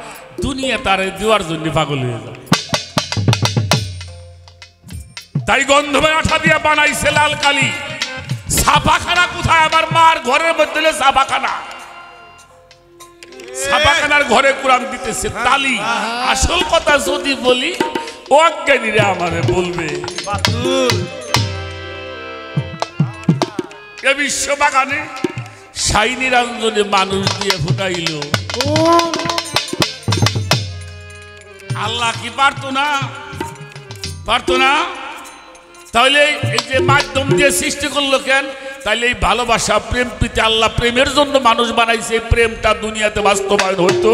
Speaker 3: দুনিয়া তারে দেওয়ার জন্য পাগল হয়ে যায়। তাই গন্ধময় আঠা দিয়ে বানাইছে লাল কালি। ছাপাখানা কোথায়? আমার মার ঘরের মধ্যে ছাপাখানা। ছাপাখানার ঘরে কোরআন দিতেছে তালি। আসল কথা যদি বলি অজ্ঞানীরা আমারে বলবে এ বিশ্ব বাগানে সাই নিরঞ্জনে মানুষ দিয়ে ফুটাইল। আল্লাহ কি পারতো না? পারতো না? তাহলে এই যে মাধ্যম দিয়ে সৃষ্টি করলো কেন? তাহলে এই ভালোবাসা, প্রেম প্রীতি, আল্লাহ প্রেমের জন্য মানুষ বানাইছে। প্রেমটা দুনিয়াতে বাস্তবায়ন হইতো।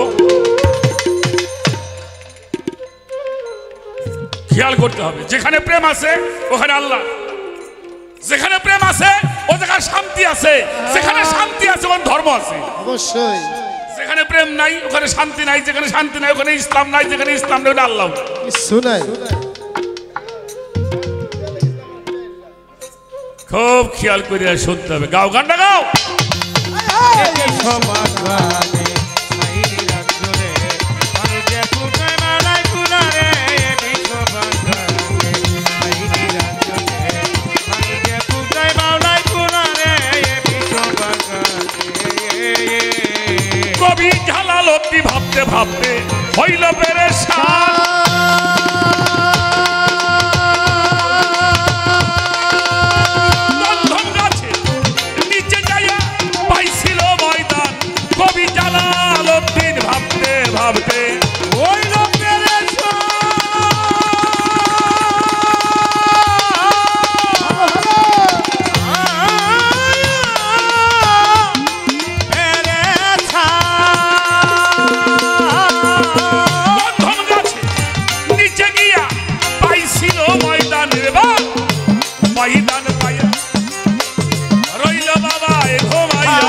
Speaker 3: খেয়াল করতে হবে, যেখানে প্রেম আছে ওখানে আল্লাহ, যেখানে প্রেম আছে ও জায়গায় শান্তি আছে, যেখানে শান্তি আছে ওখানে ধর্ম আছে।
Speaker 5: অবশ্যই।
Speaker 3: যেখানে প্রেম নাই ওখানে শান্তি নাই, যেখানে শান্তি নাই ওখানে ইসলাম নাই, যেখানে ইসলাম নাই ওখানে আল্লাহ।
Speaker 5: শুনাই
Speaker 3: খুব খেয়াল করে শুনতে হবে। গাও, গানটা গাও। কবি ঝালালতি ভাবতে ভাবতে হইল পেরেশান। বন্ধন গাছে নিচে যাইয়া পাইছিল ময়দান। কবি জালালউদ্দিন ভাবতে ভাবতে হইল ময়দান পাইয়া রইল বাবা ঘুমাইয়া।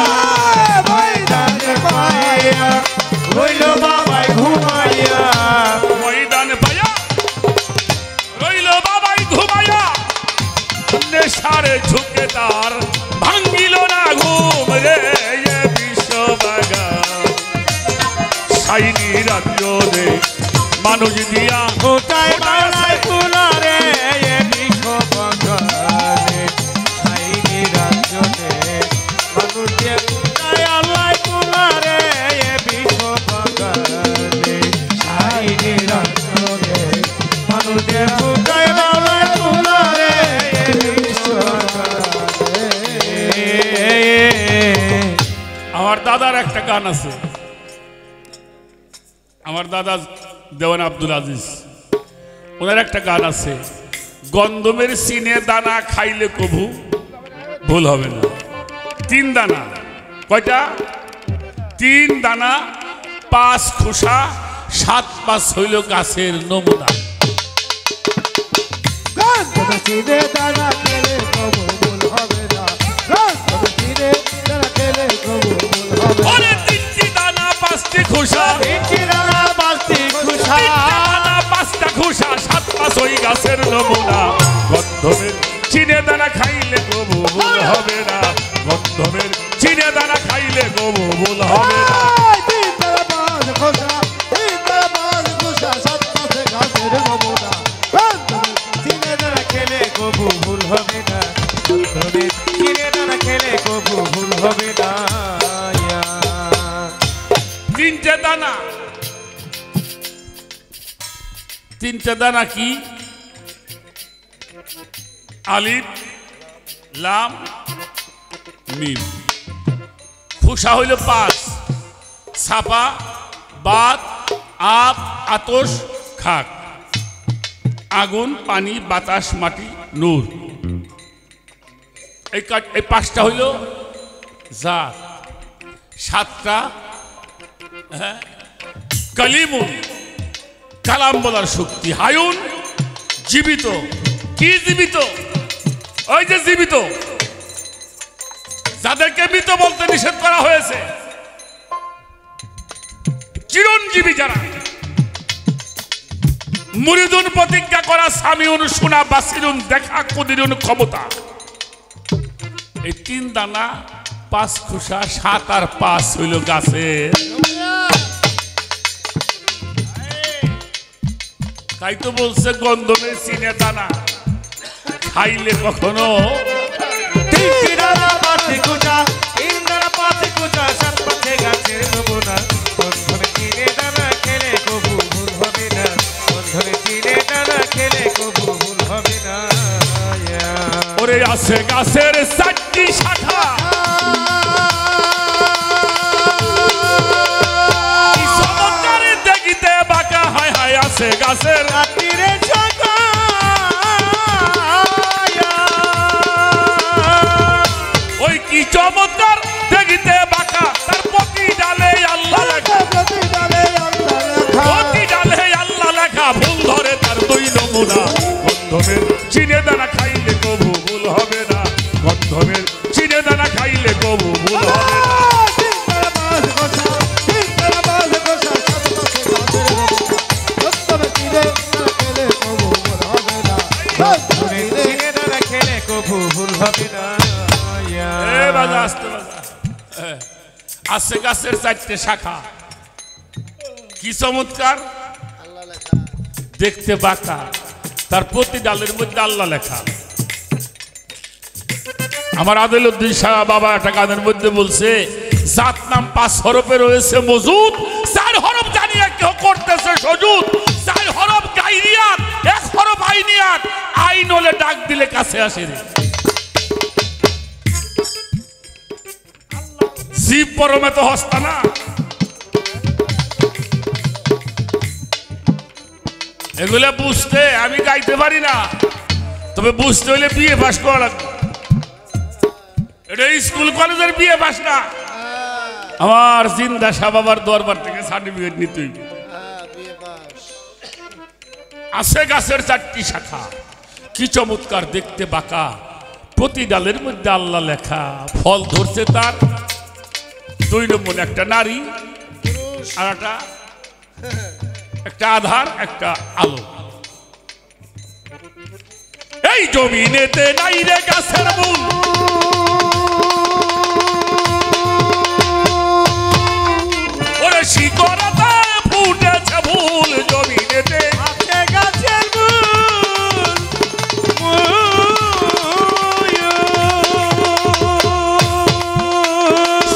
Speaker 4: ময়দান পাইয়া রইল বাবাই ঘুমাইয়া।
Speaker 3: ময়দান পাইয়া রইল বাবাই ঘুমাইয়া। নেশারে ঝুঁকে তার ভাঙ্গিল না ঘুম রে। বিশ্ববাগান সাইনি রাজ্য রে মানুষ দিয়া
Speaker 4: কোথায় বাংলায় ফুলারে বিশ্ববাগানে সাইনি রাজ্যে মানুষ দিয়ে কোথায় আল্লাহ ফুলারে বিশ্ববাগানে সাইনি রাজ্যে মানুষ দিয়ে কোথায় বাংলায় ফুলারে বিশ্ববাগানে।
Speaker 3: আমার দাদার একটা গান আছে, আমার দাদা দেওয়ান আব্দুল আজিজ, ওনার একটা গান আছে, গন্ধমের সিনে দানা খাইলে কভু ভুল হবে না। 3 দানা, কয়টা? 3 দানা 5 খোসা 7 5 হইল গাছের নমুনা।
Speaker 2: চিনে দানা খেলে কবু ভুল হবে না। চিনে দানা খেলে কবু ভুল হবে না।
Speaker 3: 3টি দানা 5টি খোসা গাছের নমুনা গন্ধমের চিনে দানা খাইলে কবু ভুল হবে না গন্ধমের চিনে দানা খাইলে কবু ভুল হবে না
Speaker 4: চিনে দানা খেলে কবু ভুল হবে না গন্ধমের চিনে দানা খেলে কবু ভুল হবে না
Speaker 3: তিনটে দানা তিনটে দানা কি আলিফ লাম মিম ফুসা হইল 5 ছাপা বাত আপ আতস খাক আগুন পানি বাতাস মাটি নূর এই 5টা হইল জাত 7টা কালিমুন কালাম বলার শক্তি হায়ুন জীবিত কি জীবিত ওই যে জীবিত যাদেরকে মৃত বলতে নিষেধ করা হয়েছে চিরঞ্জীবী যারা মুরিদুন প্রতিজ্ঞা করা সামিউন শোনা বাসিরুন দেখা কদিরুন ক্ষমতা এই 3 দানা 5 খুশা 7 আর 5 হইল গাছে তাই তো বলছে গন্ধমের চিনে দানা খাইলে কখনো
Speaker 4: তিনটি দানা পাঁচটি কুচা তিন দানা পাঁচটি কুচা সাত পাঁচে গাছের নমুনা গন্ধমের চিনে দানা খেলে কবু ভুল হবে না গন্ধমের চিনে দানা খেলে কবু ভুল হবে না
Speaker 3: ওরে আছে গাছের 4টি শাখা কি চমৎকার দেখিতে বাঁকা হায় হায় আছে গাছের
Speaker 4: রাত্রিরে শাখা
Speaker 3: ওই কি চমৎকার দেখিতে বাঁকা তার প্রতি ডালে আল্লাহ লেখা প্রতি ডালে আল্লাহ লেখা ভুল ধরে তার 2 নমুনা গন্ধমের চিনে দানা খাইলে কবু ভুল হবে না গন্ধমের চিনে দানা খাইলে কবু ভুল হবে না
Speaker 4: চিনে দানা খেলে কবু ভুল হবে না
Speaker 3: বাজা আসতে বাজা আছে গাছের 4টে শাখা কি চমৎকার দেখতে বাঁকা তার প্রতি ডালের মধ্যে আল্লাহ লেখা আমার আদিলউদ্দিন শাহ বাবা একটা গানের মধ্যে বলছে জাত নাম 5 হরফে রয়েছে মজুদ 4 হরফ জানিয়ে কেউ করতেছে সজুদ 4 হরফ গাইরিয়াত 1 হরফ আইনিয়াত আইন হলে ডাক দিলে কাছে আসে রে জীব পরমে তো হস্তা না এগুলা বুঝতে আমি গাইতে পারি না তবে বুঝতে হলে বিএ পাস করা লাগবে এটা স্কুল কলেজের বিএ পাস না আমার জিন্দা শাহ বাবার দরবার থেকে সার্টিফিকেট নিতে হইবে আছে গাছের 4টি শাখা কি চমৎকার দেখতে বাঁকা প্রতি ডালের মধ্যে আল্লাহ লেখা ফল ধরছে তার 2 নম্বর একটা নারী আর একটা আধার একটা আলো এই জমিনেতে নাই রে গাছের মূল ওরে শিকড়াতে ফুটেছে ফুল জমিনেতে
Speaker 4: আছে গাছের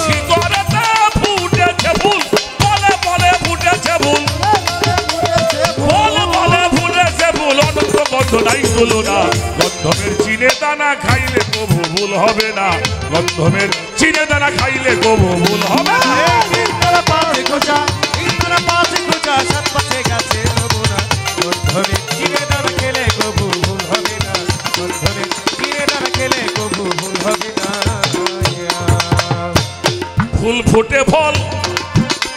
Speaker 3: শিকড়াতে ফুটেছে ফুল বলে বলে ফুটেছে ফুল বলে বলে ফুটেছে ফুল অনন্ত গন্ধ নাই তুলনা গন্ধমের চিনে দানা খাইলে কবু ভুল হবে না গন্ধমের চিনে দানা খাইলে কবু ভুল হবে না
Speaker 4: সাত পাঁচে গাছের নমুনা গন্ধমের চিনে দানা খেলে কবু ভুল হবে না গন্ধমের চিনে দানা খেলে কবু ভুল হবে না
Speaker 3: ফুল ফুটে ফল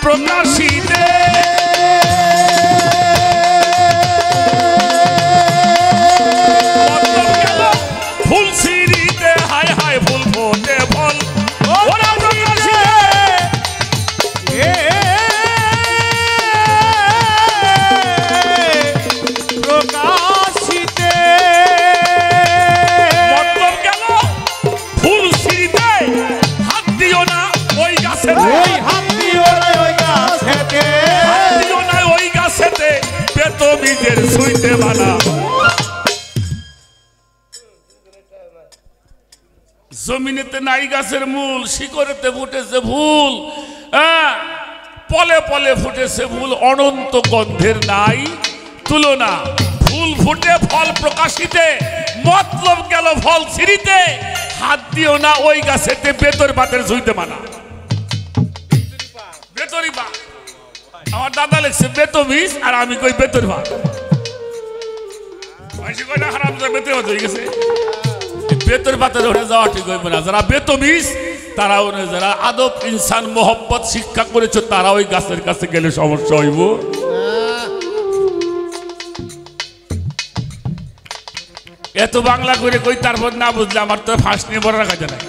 Speaker 3: প্রকাশিতে ফুল সিঁড়িতে হায় হায় ফুল ফোটে ফল ওরা প্রকাশিতে
Speaker 4: প্রকাশিত
Speaker 3: ছুঁইতে মানা। জমিনেতে নাই গাছের মূল, শিকড়েতে ফুটেছে ফুল, পলে পলে ফুটেছে ফুল, অনন্ত গন্ধের নাই তুলনা। ফুল ফুটে ফল প্রকাশিতে, মতলব গেল ফল ছিঁড়িতে, হাত দিও না ওই গাছেতে, বেতর পাতের ছুঁইতে মানা। বেতরি পা, আমার দাদা লিখছে বেতো বিষ, আর আমি কই বেতর পা। কয়টা খারাপ বেতর পাত হয়ে গেছে, বেতর পাতের ওখানে যাওয়া ঠিক হইবে না। যারা বেতো বিষ তারা, যারা আদব ইনসান মোহব্বত শিক্ষা করেছে, তারা ওই গাছের কাছে গেলে সমস্যা হইব। এত বাংলা করে কই, তারপর না বুঝলে আমার তো ফাঁস নিয়ে বড় রাখা যায় না।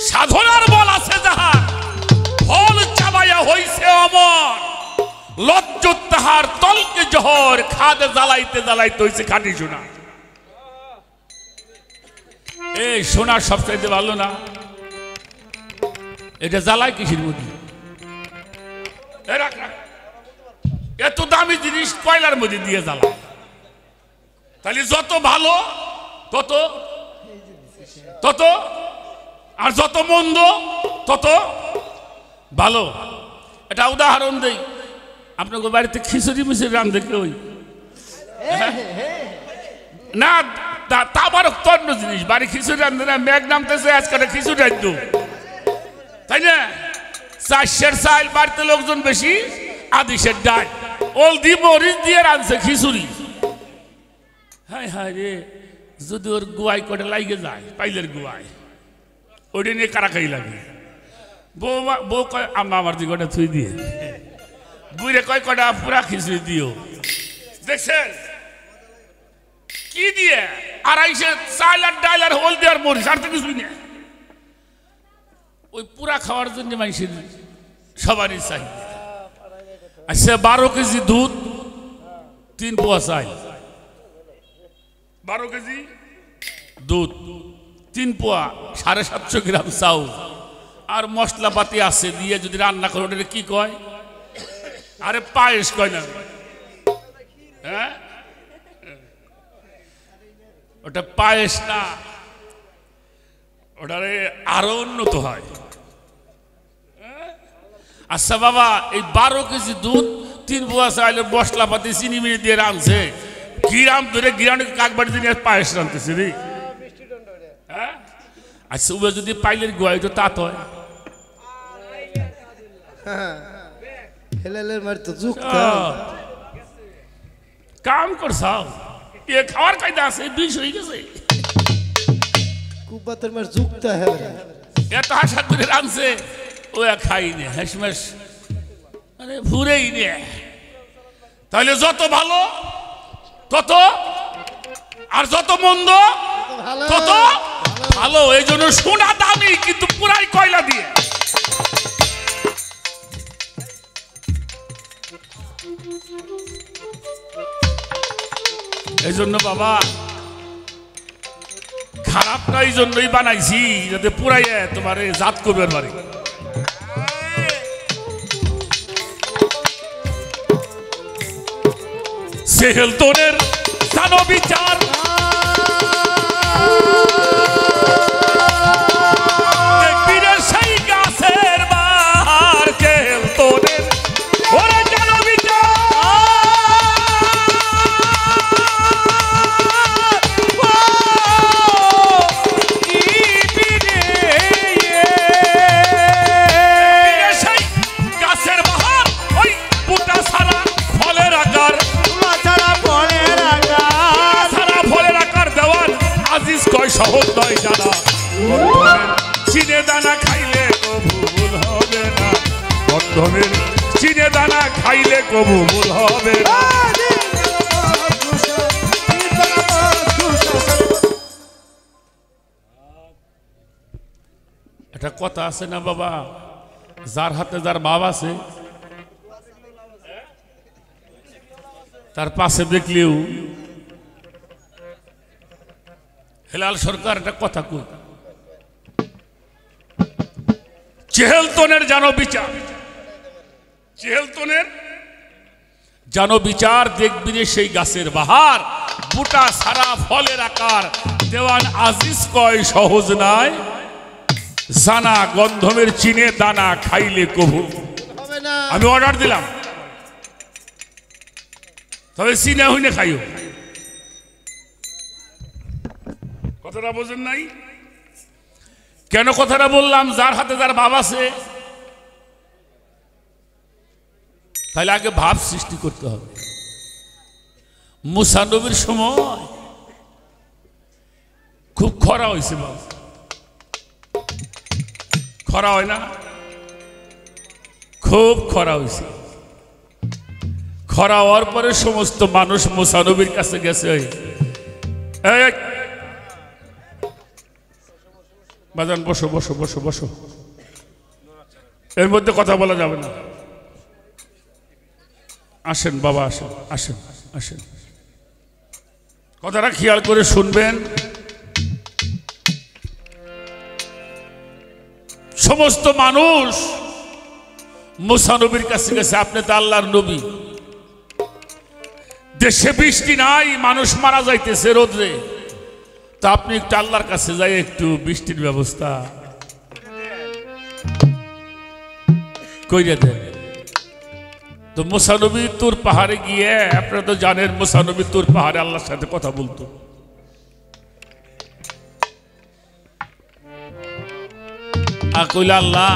Speaker 3: সাধনার বল আছে যাহার, ফল চাবাইয়া হইছে অমর, লজ্জত তাহার তলকে জহর, খাদে জ্বালাইতে জ্বালাইতে হইছে খাঁটি সোনা। এই সোনা সবচাইতে ভালো না, এটা জ্বালায় কিসের মধ্যে? এত দামি জিনিস কয়লার মধ্যে দিয়ে জ্বালায়, তাহলে যত ভালো তত তত, আর যত মন্দ তত ভালো। এটা উদাহরণ দেই, আপনাকে বাড়িতে খিচুড়ি মিচুড়ি রান্ধে কেউ না, তা আবার অন্য জিনিস। বাড়ি খিচুড়ি রান্ধে না, মেঘ নামতেছে আজকাল খিচুড়ি রান্ধ, তাই না? 4 চাল, বাড়িতে লোকজন বেশি, আদিশের ডাল, হলদি মরিচ দিয়ে রাঁধছে খিচুড়ি। হায় হায় রে, যদি ওর গুয়াই করে লাগে যায়, পাইলের গুয়াই, ওইটা নিয়ে কারাকারি লাগে। বউ কয় আম্মা আমার দিকে ওটা থুই দিয়ে, বুড়ে কয় কটা পুরা খিচুড়ি দিও। দেখছেন কি দিয়ে? 250 চাল আর ডাল আর হলদি আর মরিচ, আর তো কিছুই না। ওই পুরা খাওয়ার জন্য মানুষের সবারই চাই। আচ্ছা 12 কেজি দুধ, 3 পোয়া চাই। 12 কেজি দুধ, 3 পোয়া, 750 গ্রাম চাউল, আর মশলাপাতি আছে দিয়ে যদি রান্না করে, ওটা কি কয়? আরে পায়েস কয় না, হ্যাঁ ওটা পায়েস না, ওটারে আরো উন্নত হয়। আচ্ছা বাবা, এই 12 কেজি দুধ, 3 পোয়া চাইলে মশলাপাতি চিনি মিনি দিয়ে রাঁধছে, গ্রাম ধরে গ্রাম কাকবাড়ি দিয়ে পায়েস রাঁধতেছে রে। হ্যাঁ আচ্ছা, ও যদি পাইলের গোয়াই তো তাত হয়। কাম করছাও, এ খাওয়ার কায়দা আছে, 20 হয়ে গেছে। এত আশা করে রাঁধছে, ও খাইনি, হেসমেস মানে ভুরেই নে। তাহলে যত ভালো তত, আর যত মন্দ তত ভালো। এই জন্য সোনা দামি, কিন্তু পুরাই কয়লা দিয়ে। এই জন্য বাবা, খারাপটা এই জন্যই বানাইছি, যাতে পুরাইয়ে তোমার জাত করবে পারি। সেহেল তোরের জানো বিচার, সেই গাছের বাহার, কেল তোরের ওরে জানো বিচার। সেই গাছের বাহার, ওই পুটা ছাড়া ফলের আকার, আজিজ কয় সহজ নয় জানা। চিনে দানা খাইলে কবু ভুল হবে না, বন্ধনের চিনে দানা খাইলে কবু ভুল হবে না। একটা কথা আছে না বাবা, যার হাতে যার বাপ আছে, তার পাশে দেখলেও। হেলাল সরকার একটা কথা কই, চেহেলতনের জানো বিচার, চেহেলতনের জানো বিচার দেখবি রে সেই গাছের বাহার, বুটা সারা ফলের আকার, দেওয়ান আজিজ কয় সহজ নাই, জানা গন্ধমের চিনে দানা খাইলে কভু। আমি অর্ডার দিলাম, তবে চিনে হইনে খাইও। কথাটা বোঝেন নাই? কেন কথাটা বললাম? যার হাতে যার ভাব আছে, তাহলে আগে ভাব সৃষ্টি করতে হবে। মুসা নবীর সময় খুব খরা হয়েছে, বাবা খরা হয় না? খুব খরা হয়েছে। খরা হওয়ার পরে সমস্ত মানুষ মুসা নবীর কাছে গেছে, বাজান বসো বসো বসো বসো, এর মধ্যে কথা বলা যাবে না। আসেন বাবা, আসেন আসেন আসেন, কথাটা খেয়াল করে শুনবেন। সমস্ত মানুষ মুসা নবীর কাছে গেছে, আপনি তো আল্লাহর নবী, দেশে বৃষ্টি নাই, মানুষ মারা যাইতেছে রোদ্রে, তা আপনি একটু আল্লাহর কাছে যাই একটু বৃষ্টির ব্যবস্থা কইরে দেন। তো মুসা নবী তুর পাহাড়ে গিয়ে, আপনারা তো জানেন মুসা নবী তুর পাহাড়ে আল্লাহর সাথে কথা বলতো। আর কইলা, আল্লাহ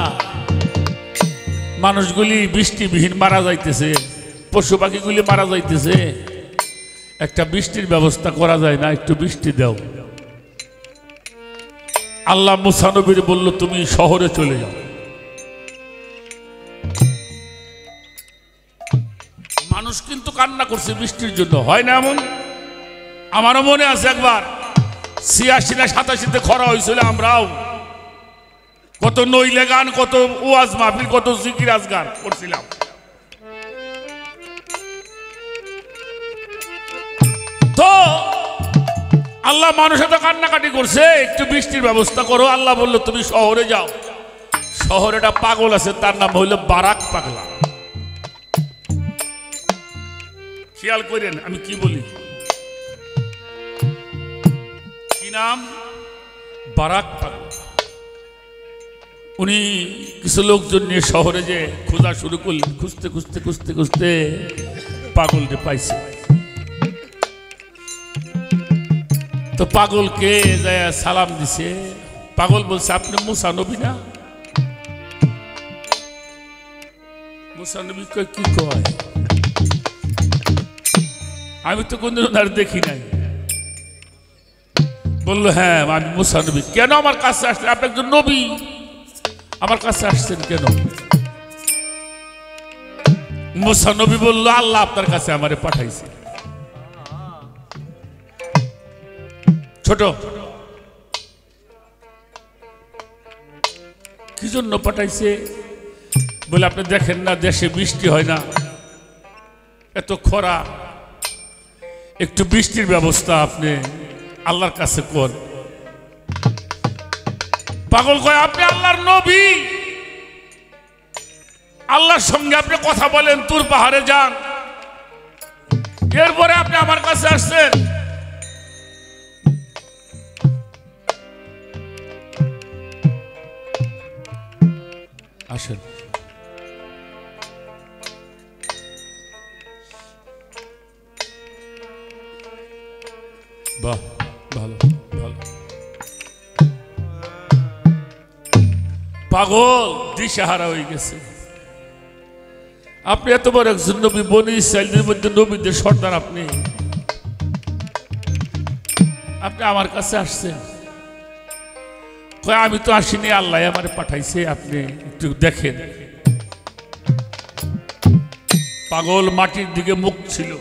Speaker 3: মানুষগুলি বৃষ্টিবিহীন মারা যাইতেছে, পশু পাখিগুলি মারা যাইতেছে, একটা বৃষ্টির ব্যবস্থা করা যায় না? একটু বৃষ্টি দাও। আল্লাহ মুসা নবীর বলল, তুমি শহরে চলে যাও। মানুষ কিন্তু কান্না করছে বৃষ্টির জন্য, হয় না এমন? আমারও মনে আছে একবার ৮৬ না ৮৭-তে খরা হয়েছিল, আমরাও কত নইলে গান, কত ওয়াজ মাহফিল, কত জিকির আজগার করছিলাম। তো আল্লাহ মানুষের তো কান্নাকাটি করছে, একটু বৃষ্টির ব্যবস্থা করো। আল্লাহ বললো, তুমি শহরে যাও। শহরে একটা পাগল আছে, তার নাম হইল বারাক পাগলা। খেয়াল করেন আমি কি বলি, কি নাম? বারাক পাগলা। উনি কিছু লোকজন নিয়ে শহরে যে খোঁজা শুরু করলেন, খুঁজতে খুঁজতে খুঁজতে খুঁজতে পাগলকে পাইছে। তো পাগলকে যায় সালাম দিছে। পাগল বলছে, আপনি মুসা নবী না? মুসা নবী কয়, কি কয়? আমি তো কোনদিন আর দেখি নাই। বললো, হ্যাঁ আমি মুসা নবী। কেন আমার কাছে আসলেন? আপনি একজন নবী, আমার কাছে আসছেন কেন? মুসা নবী বলল, আল্লাহ আপনার কাছে আমারে পাঠাইছে। ছোট, কি জন্য পাঠাইছে? বলে, আপনি দেখেন না দেশে বৃষ্টি হয় না, এত খরা, একটু বৃষ্টির ব্যবস্থা আপনি আল্লাহর কাছে কর। পাগল কয়, আপনি আল্লাহর নবী, আল্লাহর সঙ্গে আপনি কথা বলেন, তুর পাহাড়ে যান, এরপরে আপনি আমার কাছে আসছেন। আসেন। বাহ, ভালো ভালো। পাগল দিশাহারা হয়ে গেছে। আপনি এত বড় একজন নবী, বনি ইসরাইলের মধ্যে নবীদের সর্দার, আপনি আমার কাছে আসছেন। আমি তো আসিনি, আল্লাহ আমার পাঠাইছে, আপনি একটু দেখেন। পাগল মাটির দিকে মুখ ছিল,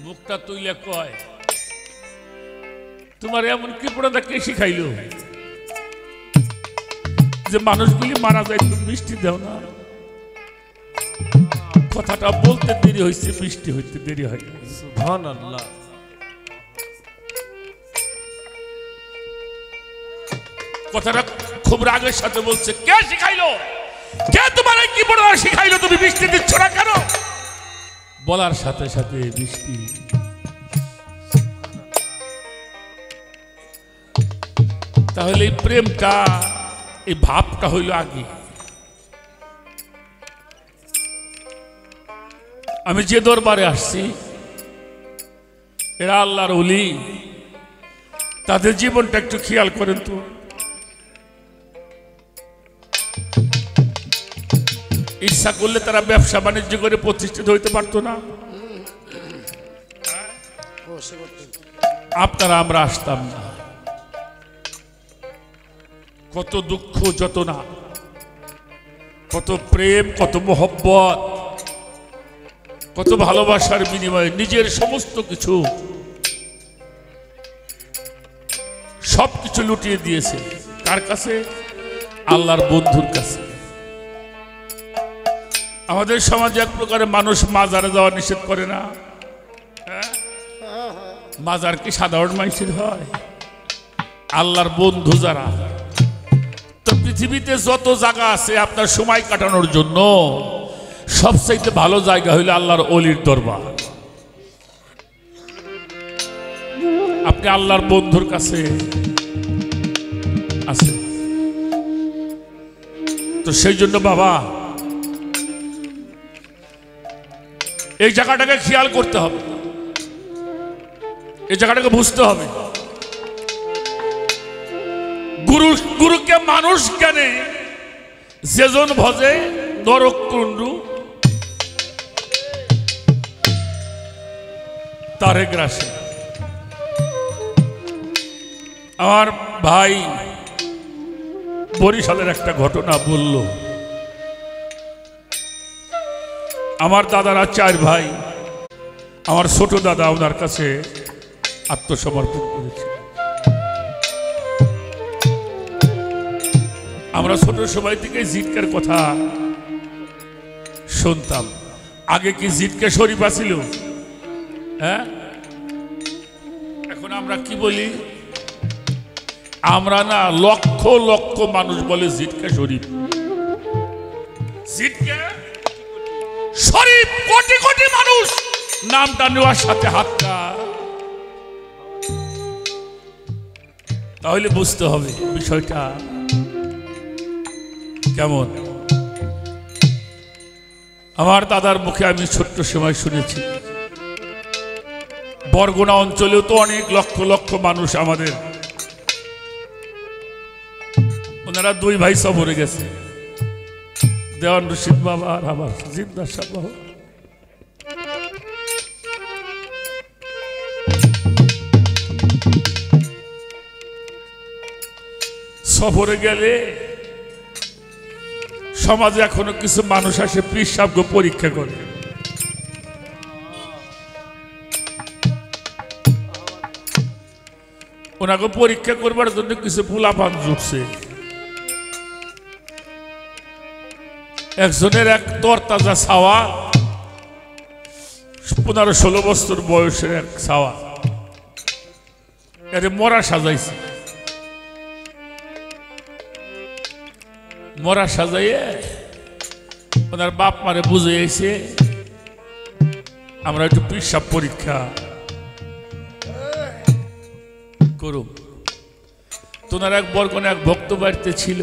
Speaker 3: মুখটা তুইলে কয়, তোমার এমন কৃপণতা কে শিখাইল যে মানুষগুলি মারা যায়, তুমি বৃষ্টি দাও না? কথাটা বলতে দেরি হয়েছে, বৃষ্টি হইতে দেরি হয়। সুবহানাল্লাহ। কথাটা খুব রাগের সাথে বলছে, কে শিখাইলো? কে তোমার কি পড়া শিখাইলো? তুমি বৃষ্টি দিচ্ছ না কেন? বলার সাথে সাথে বৃষ্টি। তাহলে এই প্রেমটা, এই ভাবটা হইল আগে। আমি যে দরবারে আসছি, এরা আল্লাহর ওলি, তাদের জীবনটা একটু খেয়াল করেন তো। ইচ্ছা করলে তারা ব্যবসা বাণিজ্য করে প্রতিষ্ঠিত হইতে পারতো না? আপনারা আমরা আসতাম না। কত দুঃখ যতনা, কত প্রেম, কত মোহব্বত, কত ভালোবাসার বিনিময়ে নিজের সমস্ত কিছু সবকিছু লুটিয়ে দিয়েছে। কার কাছে? আল্লাহর বন্ধুর কাছে। আমাদের সমাজে এক প্রকারের মানুষ মাজারে যাওয়া নিষেধ করে না? মাজার কি সাধারণ মানুষের হয়? আল্লাহর বন্ধু যারা। তো পৃথিবীতে যত জায়গা আছে আপনার সময় কাটানোর জন্য, সবচাইতে ভালো জায়গা হইল আল্লাহর ওলির দরবার। আপনি আল্লাহর বন্ধুর কাছে আছে। তো সেই জন্য বাবা, এই জায়গাটাকে খেয়াল করতে হবে, এই জায়গাটাকে বুঝতে হবে। গুরুকে মানুষ জ্ঞানে যেজন ভজে নরক কুণ্ডু তারে গ্রাসে। আমার ভাই বরিশালের একটা ঘটনা বলল। আমার দাদারা 4 ভাই, আমার ছোট দাদা ওনার কাছে আত্মসমর্পণ করেছে। আমরা ছোট সময় থেকে জিটকার কথা শুনতাম। আগে কি জিটকা শরীফ ছিল? হ্যাঁ, এখন আমরা কি বলি? আমরা না, লক্ষ লক্ষ মানুষ বলে জিটকা শরীফ। জিটকা শরীফ, কোটি কোটি মানুষ নামটা নেওয়ার সাথে হাতটা। তাহলে বুঝতে হবে বিষয়টা কেমন। আমার দাদার মুখে আমি ছোট্ট সময় শুনেছি, বরগুনা অঞ্চলেও তো অনেক লক্ষ লক্ষ মানুষ আমাদের, ওনারা 2 ভাই সফরে গেছে, দেওয়ান রশিদ বাবা আর আমার জিন্দা সাহ বাবা। সফরে গেলে সমাজে এখনো কিছু মানুষ আসে পীর সাহেবকে পরীক্ষা করে। ওনাকে পরীক্ষা করবার জন্য কিছু পোলাপান জুটছে। একজনের এক তরতাজা ছাওয়া, 15-16 বছর বয়সের এক ছাওয়া, এর মরা সাজাইছে। মরা সাজাইয়ে ওনার বাপ মারে বুঝিয়েছে আমরা একটু পেশাব পরীক্ষা করুম। তোনার এক বরকনে এক ভক্ত বাড়িতে ছিল,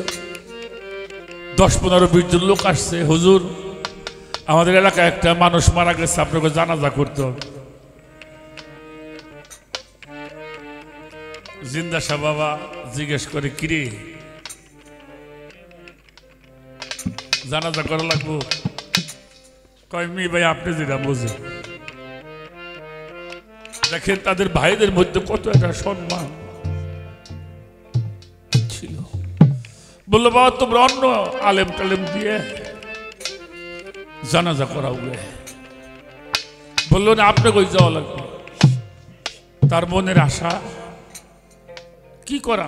Speaker 3: 10-15-20 জন লোক আসছে। হুজুর, আমাদের এলাকায় একটা মানুষ মারা গেছে, আপনাকে জানাজা করতে হবে। জিন্দা শাহ বাবা জিজ্ঞেস করে, কিরে জানাজা করা লাগবো? কয়, মি ভাই আপনি যেটা বোঝেন। দেখেন তাদের ভাইদের মধ্যে কত একটা সম্মান ছিল। বললো, বাবা তোমরা অন্য আলেম টালেম দিয়ে জানাজা করাবে। বললো না, আপনাকে ওই যাওয়া লাগবে। তার মনের আশা কি করা,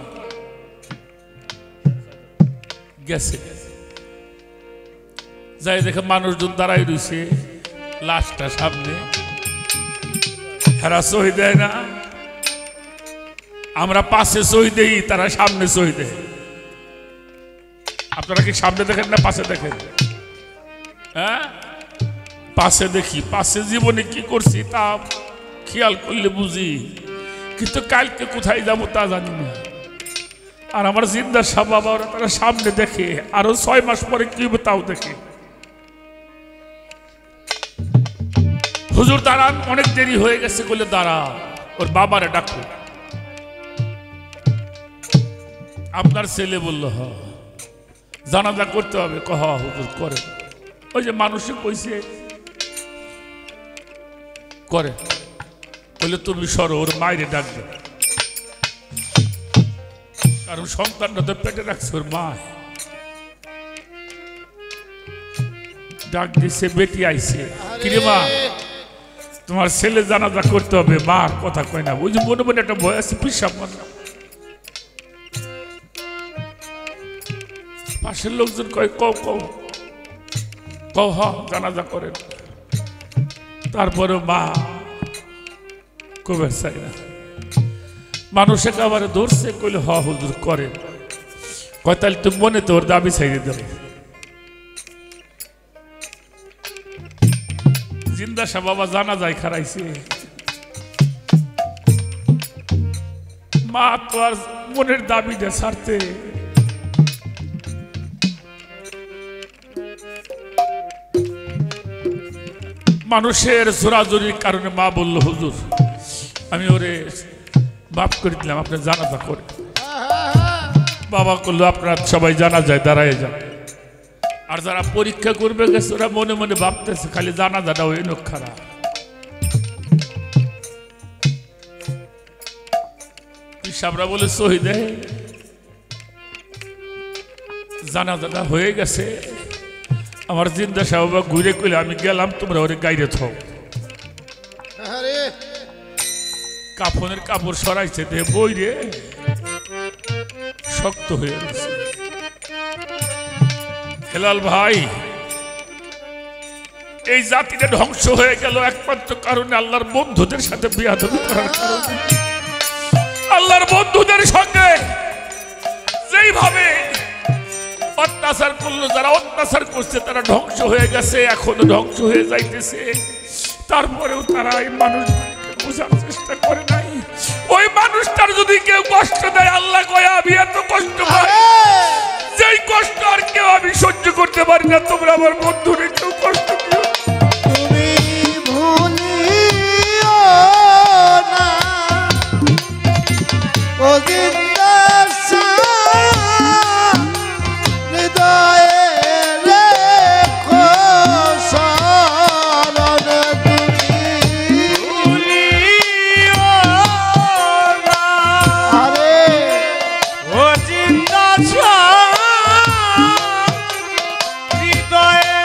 Speaker 3: গেছে। যাই দেখে মানুষজন দাঁড়াই রয়েছে, লাশটা সামনে। হেরা সহি দেয় না, আমরা পাশে সহি দেই, তারা সামনে সহি দেয়। আপনারা কি সামনে দেখেন না পাশে দেখেন? হ্যাঁ, পাশে দেখি, পাশে জীবনে কি করছি তা খেয়াল করলে বুঝি, কিন্তু কালকে কোথায় যাবো তা জানি না। আর আমার জিন্দা সব বাবারা তারা সামনে দেখে, আরো 6 মাস পরে কি হবে তাও দেখে। হুজুর দাঁড়ান, অনেক দেরি হয়ে গেছে বলে দাঁড়া, ওর বাবারে ডাকো। আপনার ছেলে বললো হ জানাজা করতে হবে, কহ হুজুর করে। ওই যে মানুষে কইছে করে, বলে তুমি সরো, ওর মায়েরে ডাকবে, কারণ সন্তানটা তো পেটে রাখছে ওর মা। ডাক দিছে, বেটি আইছে, কিরে মা তোমার ছেলে জানাজা করতে হবে। মা কথা কয় না, ওই যে মনে মনে একটা ভয় আছে, পিসাব মারলাম। পাশের লোকজন কয় কও কও কও, হ জানাজা করেন। তারপরে মা কবে চাই না, মানুষে আবার ধরছে, কইলে হ হুজুর করেন। কয় তাহলে তুমি মনে তোর দাবি ছাইড়ে দেবে। জিন্দা সাহ বাবা জানা যায় খারাইছে, মা তো আর মনের দাবিটা ছাড়তে। মানুষের জোরাজোরির কারণে মা বলল হুজুর আমি ওরে মাফ করে দিলাম, আপনি জানাজা করে। বাবা করলো আপনারা সবাই জানা যায়, দাঁড়ায় যান। আর যারা পরীক্ষা করবে গেছে ওরা মনে মনে ভাবতেছে খালি জানাজাটা ওই লোক খারাপ। পিসাবরা বলে শহীদে জানাজাটা হয়ে গেছে। আমার জিন্দা সাহেব ঘুরে কইলে আমি গেলাম, তোমরা ওরে গাইরে থাও। কাফনের কাপড় সরাইছে, দেহ বই রে শক্ত হয়ে গেছে। হেলাল ভাই, এই জাতিটা ধ্বংস হয়ে গেল একমাত্র কারণে আল্লাহর বন্ধুদের সাথে বিয়াদবি করার কারণে। আল্লাহর বন্ধুদের সঙ্গে যেইভাবে অত্যাচার করলো, যারা অত্যাচার করছে তারা ধ্বংস হয়ে গেছে, এখনো ধ্বংস হয়ে যাইতেছে। তারপরেও তারা এই মানুষগুলিকে বোঝার চেষ্টা করে নাই। ওই মানুষটার যদি কেউ কষ্ট দেয়, আল্লাহ কয় আমি এত কষ্ট পাই, যেই কষ্ট আর কেউ আমি সহ্য করতে পারি না, তোমরা আমার বন্ধুরে কেউ কষ্ট দিও।
Speaker 5: তুমি ভুলিও না ও জিন্দা শাহ, হৃদয়ে রেখো স্মরণ। তুমি
Speaker 4: ভুলিও না
Speaker 5: আরে
Speaker 4: ও জিন্দা শাহ, হৃদয়ে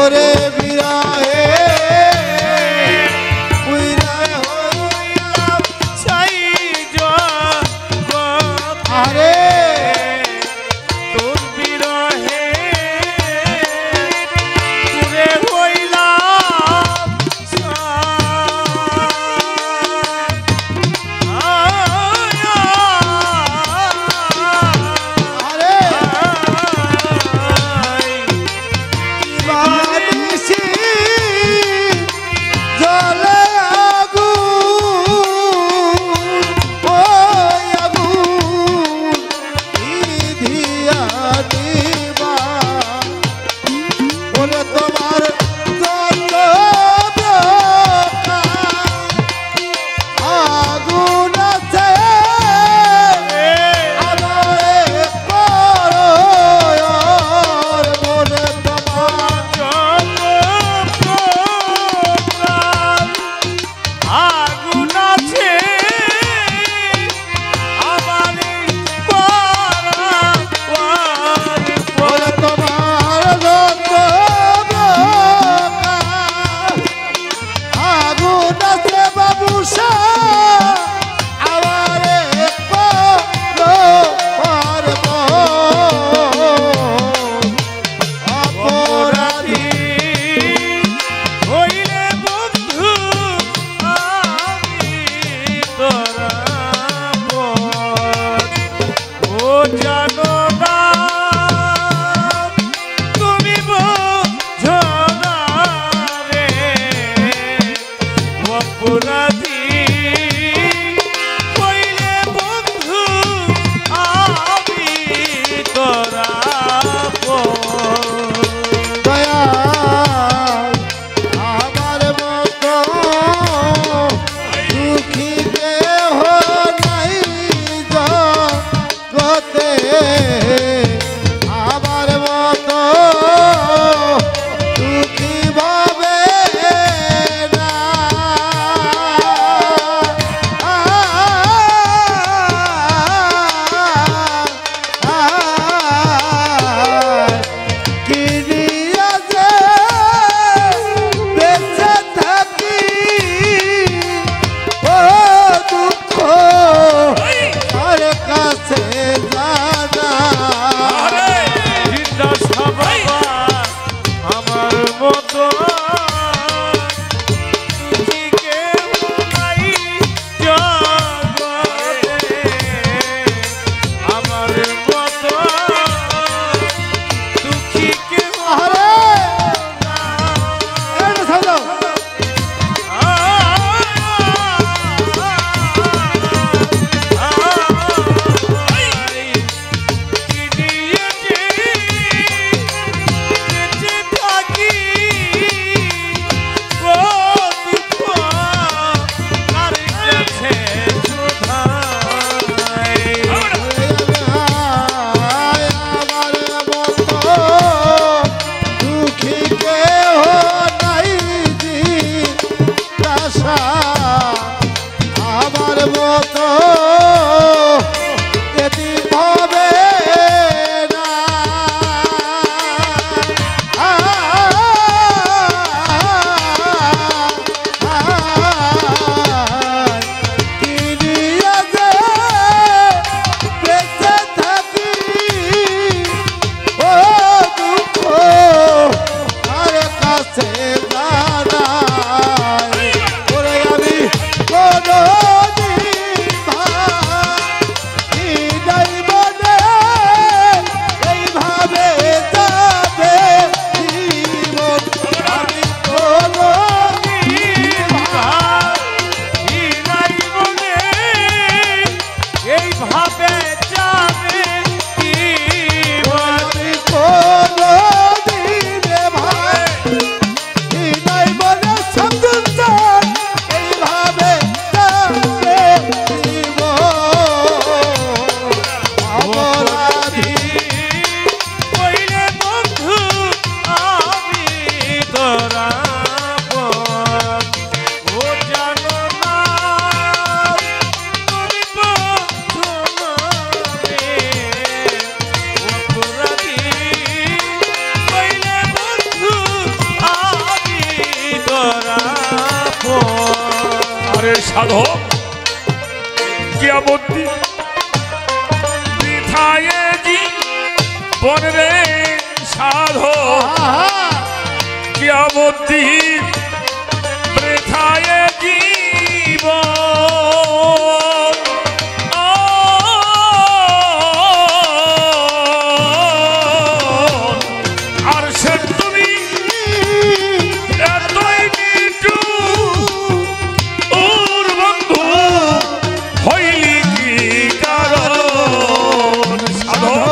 Speaker 5: ওরে বিরাহে উইরা
Speaker 4: হইলাম চাই
Speaker 5: আরে
Speaker 4: তোর বিরহে পুরে হইলাম
Speaker 5: আরে বানিসি জলে আগুন ওই আগুন নিধিয়া দিবা ওরে তোমার যত আগুন আছে আমারে করো বলে তোমার
Speaker 4: আগুন আছে আমারে
Speaker 5: বলে তোমার যত আগুন আছে বাবুসা আমারে করো অপরাধী
Speaker 4: হইলে বন্ধু আমি তোরা ও জানো না তুমি বোঝো না রে অপরাধী হইলে বন্ধু আমি তোরা
Speaker 5: দয়াল আমার মতো দুঃখী কেহ নাই জগতে আমার মতো দুঃখী ভাবে না কিনিয়া যে বেঁচে থাকি ও দুঃখ আর কাছে জানা
Speaker 4: জিন্দা সবাই আমার মতো দুঃখী কেউ নাই জগতে আমার মতো দুঃখী কেউ
Speaker 5: আরে এটা সামনে আমার মতো দুঃখী কেহ নাই জিজ্ঞাসা আমার মতো যেদি হবে না কিনিয়া যে বেঁচে থাকি ও দুঃখ আর কাছে জানাই ওরে আমি কোনদিন ভাবি নাই মনে এইভাবে যাবে জীবন আমি কোনদিন
Speaker 4: এইভাবে যাবে
Speaker 5: আমি কোনদিন ভাই
Speaker 3: সাধক কিয়ামত দিন বৃথায় জীবন রে সাধক কিয়ামত দিন বৃথায় জীবন আর সে তুমি এতই নিটু ওর বন্ধু হইলি কি কারণ সাধক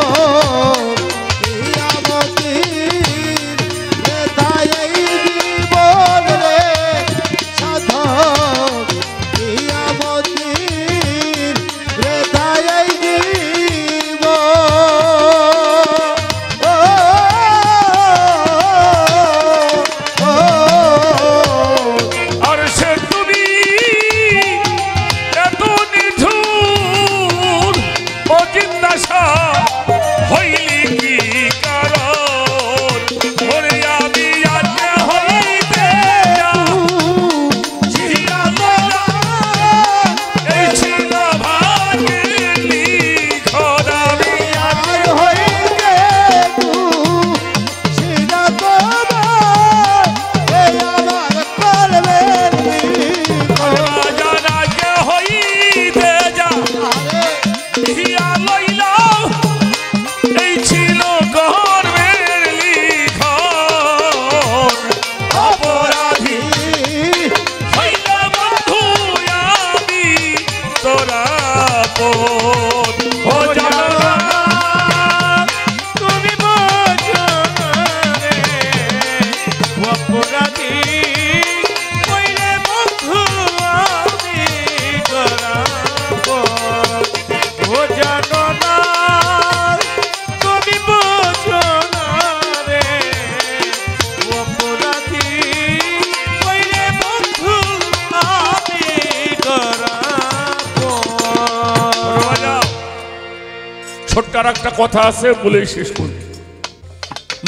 Speaker 3: একটা কথা আছে বলেই শেষ করি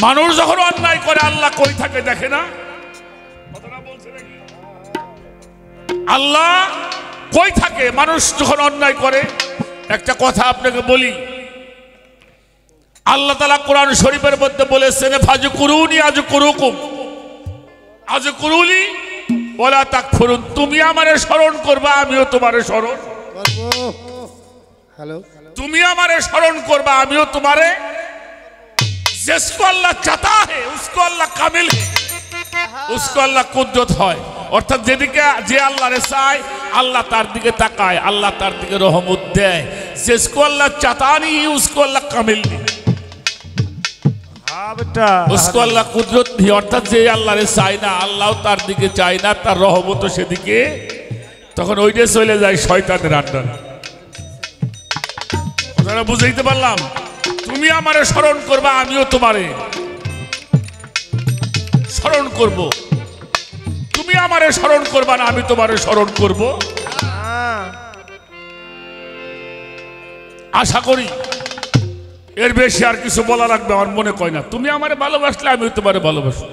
Speaker 3: মানুষ যখন অন্যায় করে আল্লাহ কই থাকে দেখে না আল্লাহ কই থাকে মানুষ যখন অন্যায় করে একটা কথা আপনাকে বলি আল্লাহ তাআলা কোরআন শরীফের মধ্যে বলেছেন ফাজকুরুনি আযকুরুকুম আযকুরুনি ওয়ালা তাকফুরুন তুমি আমারে স্মরণ করবা আমিও তোমারে স্মরণ করব হ্যালো তুমি हमारे स्मरण करबा आमियो तुम्हारे जिसको अल्लाह चाहता है उसको अल्लाह कामिल है उसको अल्लाह कुदरत है अर्थात जेदिके जे अल्लाह रे चाय अल्लाह तार दिके ताकाय अल्लाह तार दिके रहमत दे जिसको अल्लाह चाहता नहीं उसको अल्लाह कामिल नहीं हां बेटा उसको अल्लाह कुदरत नहीं अर्थात जे अल्लाह रे चाय ना अल्लाह तार दिके चाय ना तार रहमत सेदिके तखन ओइटे चले যায় শয়তানের আন্ডারে আপনারা বুঝাইতে পারলাম তুমি আমারে স্মরণ করবা আমিও তোমারে স্মরণ করব তুমি আমারে স্মরণ করবা না আমি তোমারে স্মরণ করব আশা করি এর বেশি আর কিছু বলা লাগবে আমার মনে কয় না তুমি আমারে ভালোবাসলে আমি তোমারে ভালোবাসি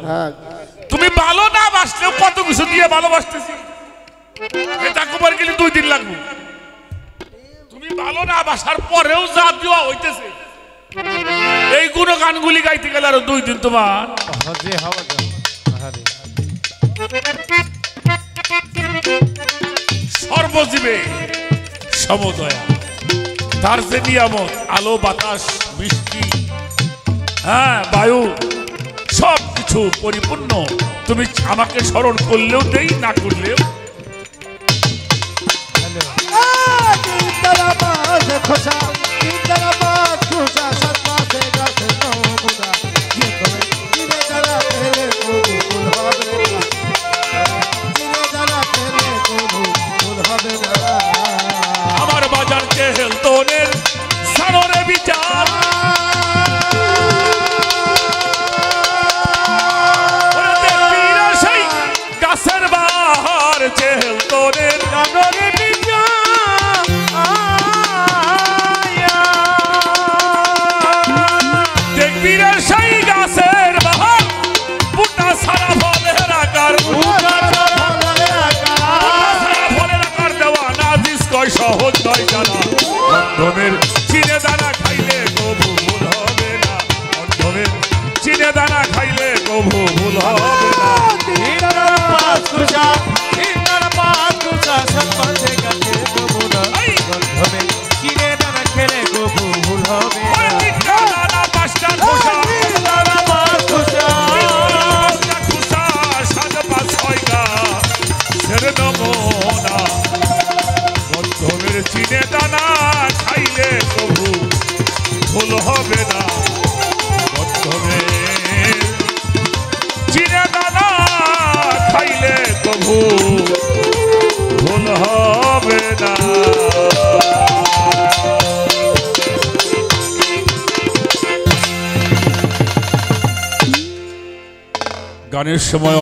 Speaker 3: তুমি ভালো না বাসলেও কত কিছু দিয়ে ভালোবাসতেছি এটা কবার গেলে 2 দিন লাগবে তুমি ভালো না বাসার পরেও যা দেওয়া হইতেছে এই গুণগানগুলি গাইতে গেলে আরো 2 দিন তোমার সর্বজীবে সমদয়া তার যে নিয়ামত আলো বাতাস বৃষ্টি হ্যাঁ বায়ু সব কিছু পরিপূর্ণ তুমি আমাকে স্মরণ করলেও দেই না করলেও
Speaker 5: खोशा तेरा बात खुशा सत्ता से गाते नो खुदा ये तुम्हें जिने जरा तेरे को भूल होवेगा जिने जरा तेरे को भूल होवेगा
Speaker 3: আমার বাজার কে হেলতনের সানরে বিচার ওরে দেখবিরা সেই গাছের বাহার কে হেলতনের সানরে হবে না বন্ধনের চিনে দানা খাইলে তবু ভুল হবে না। গানের সময়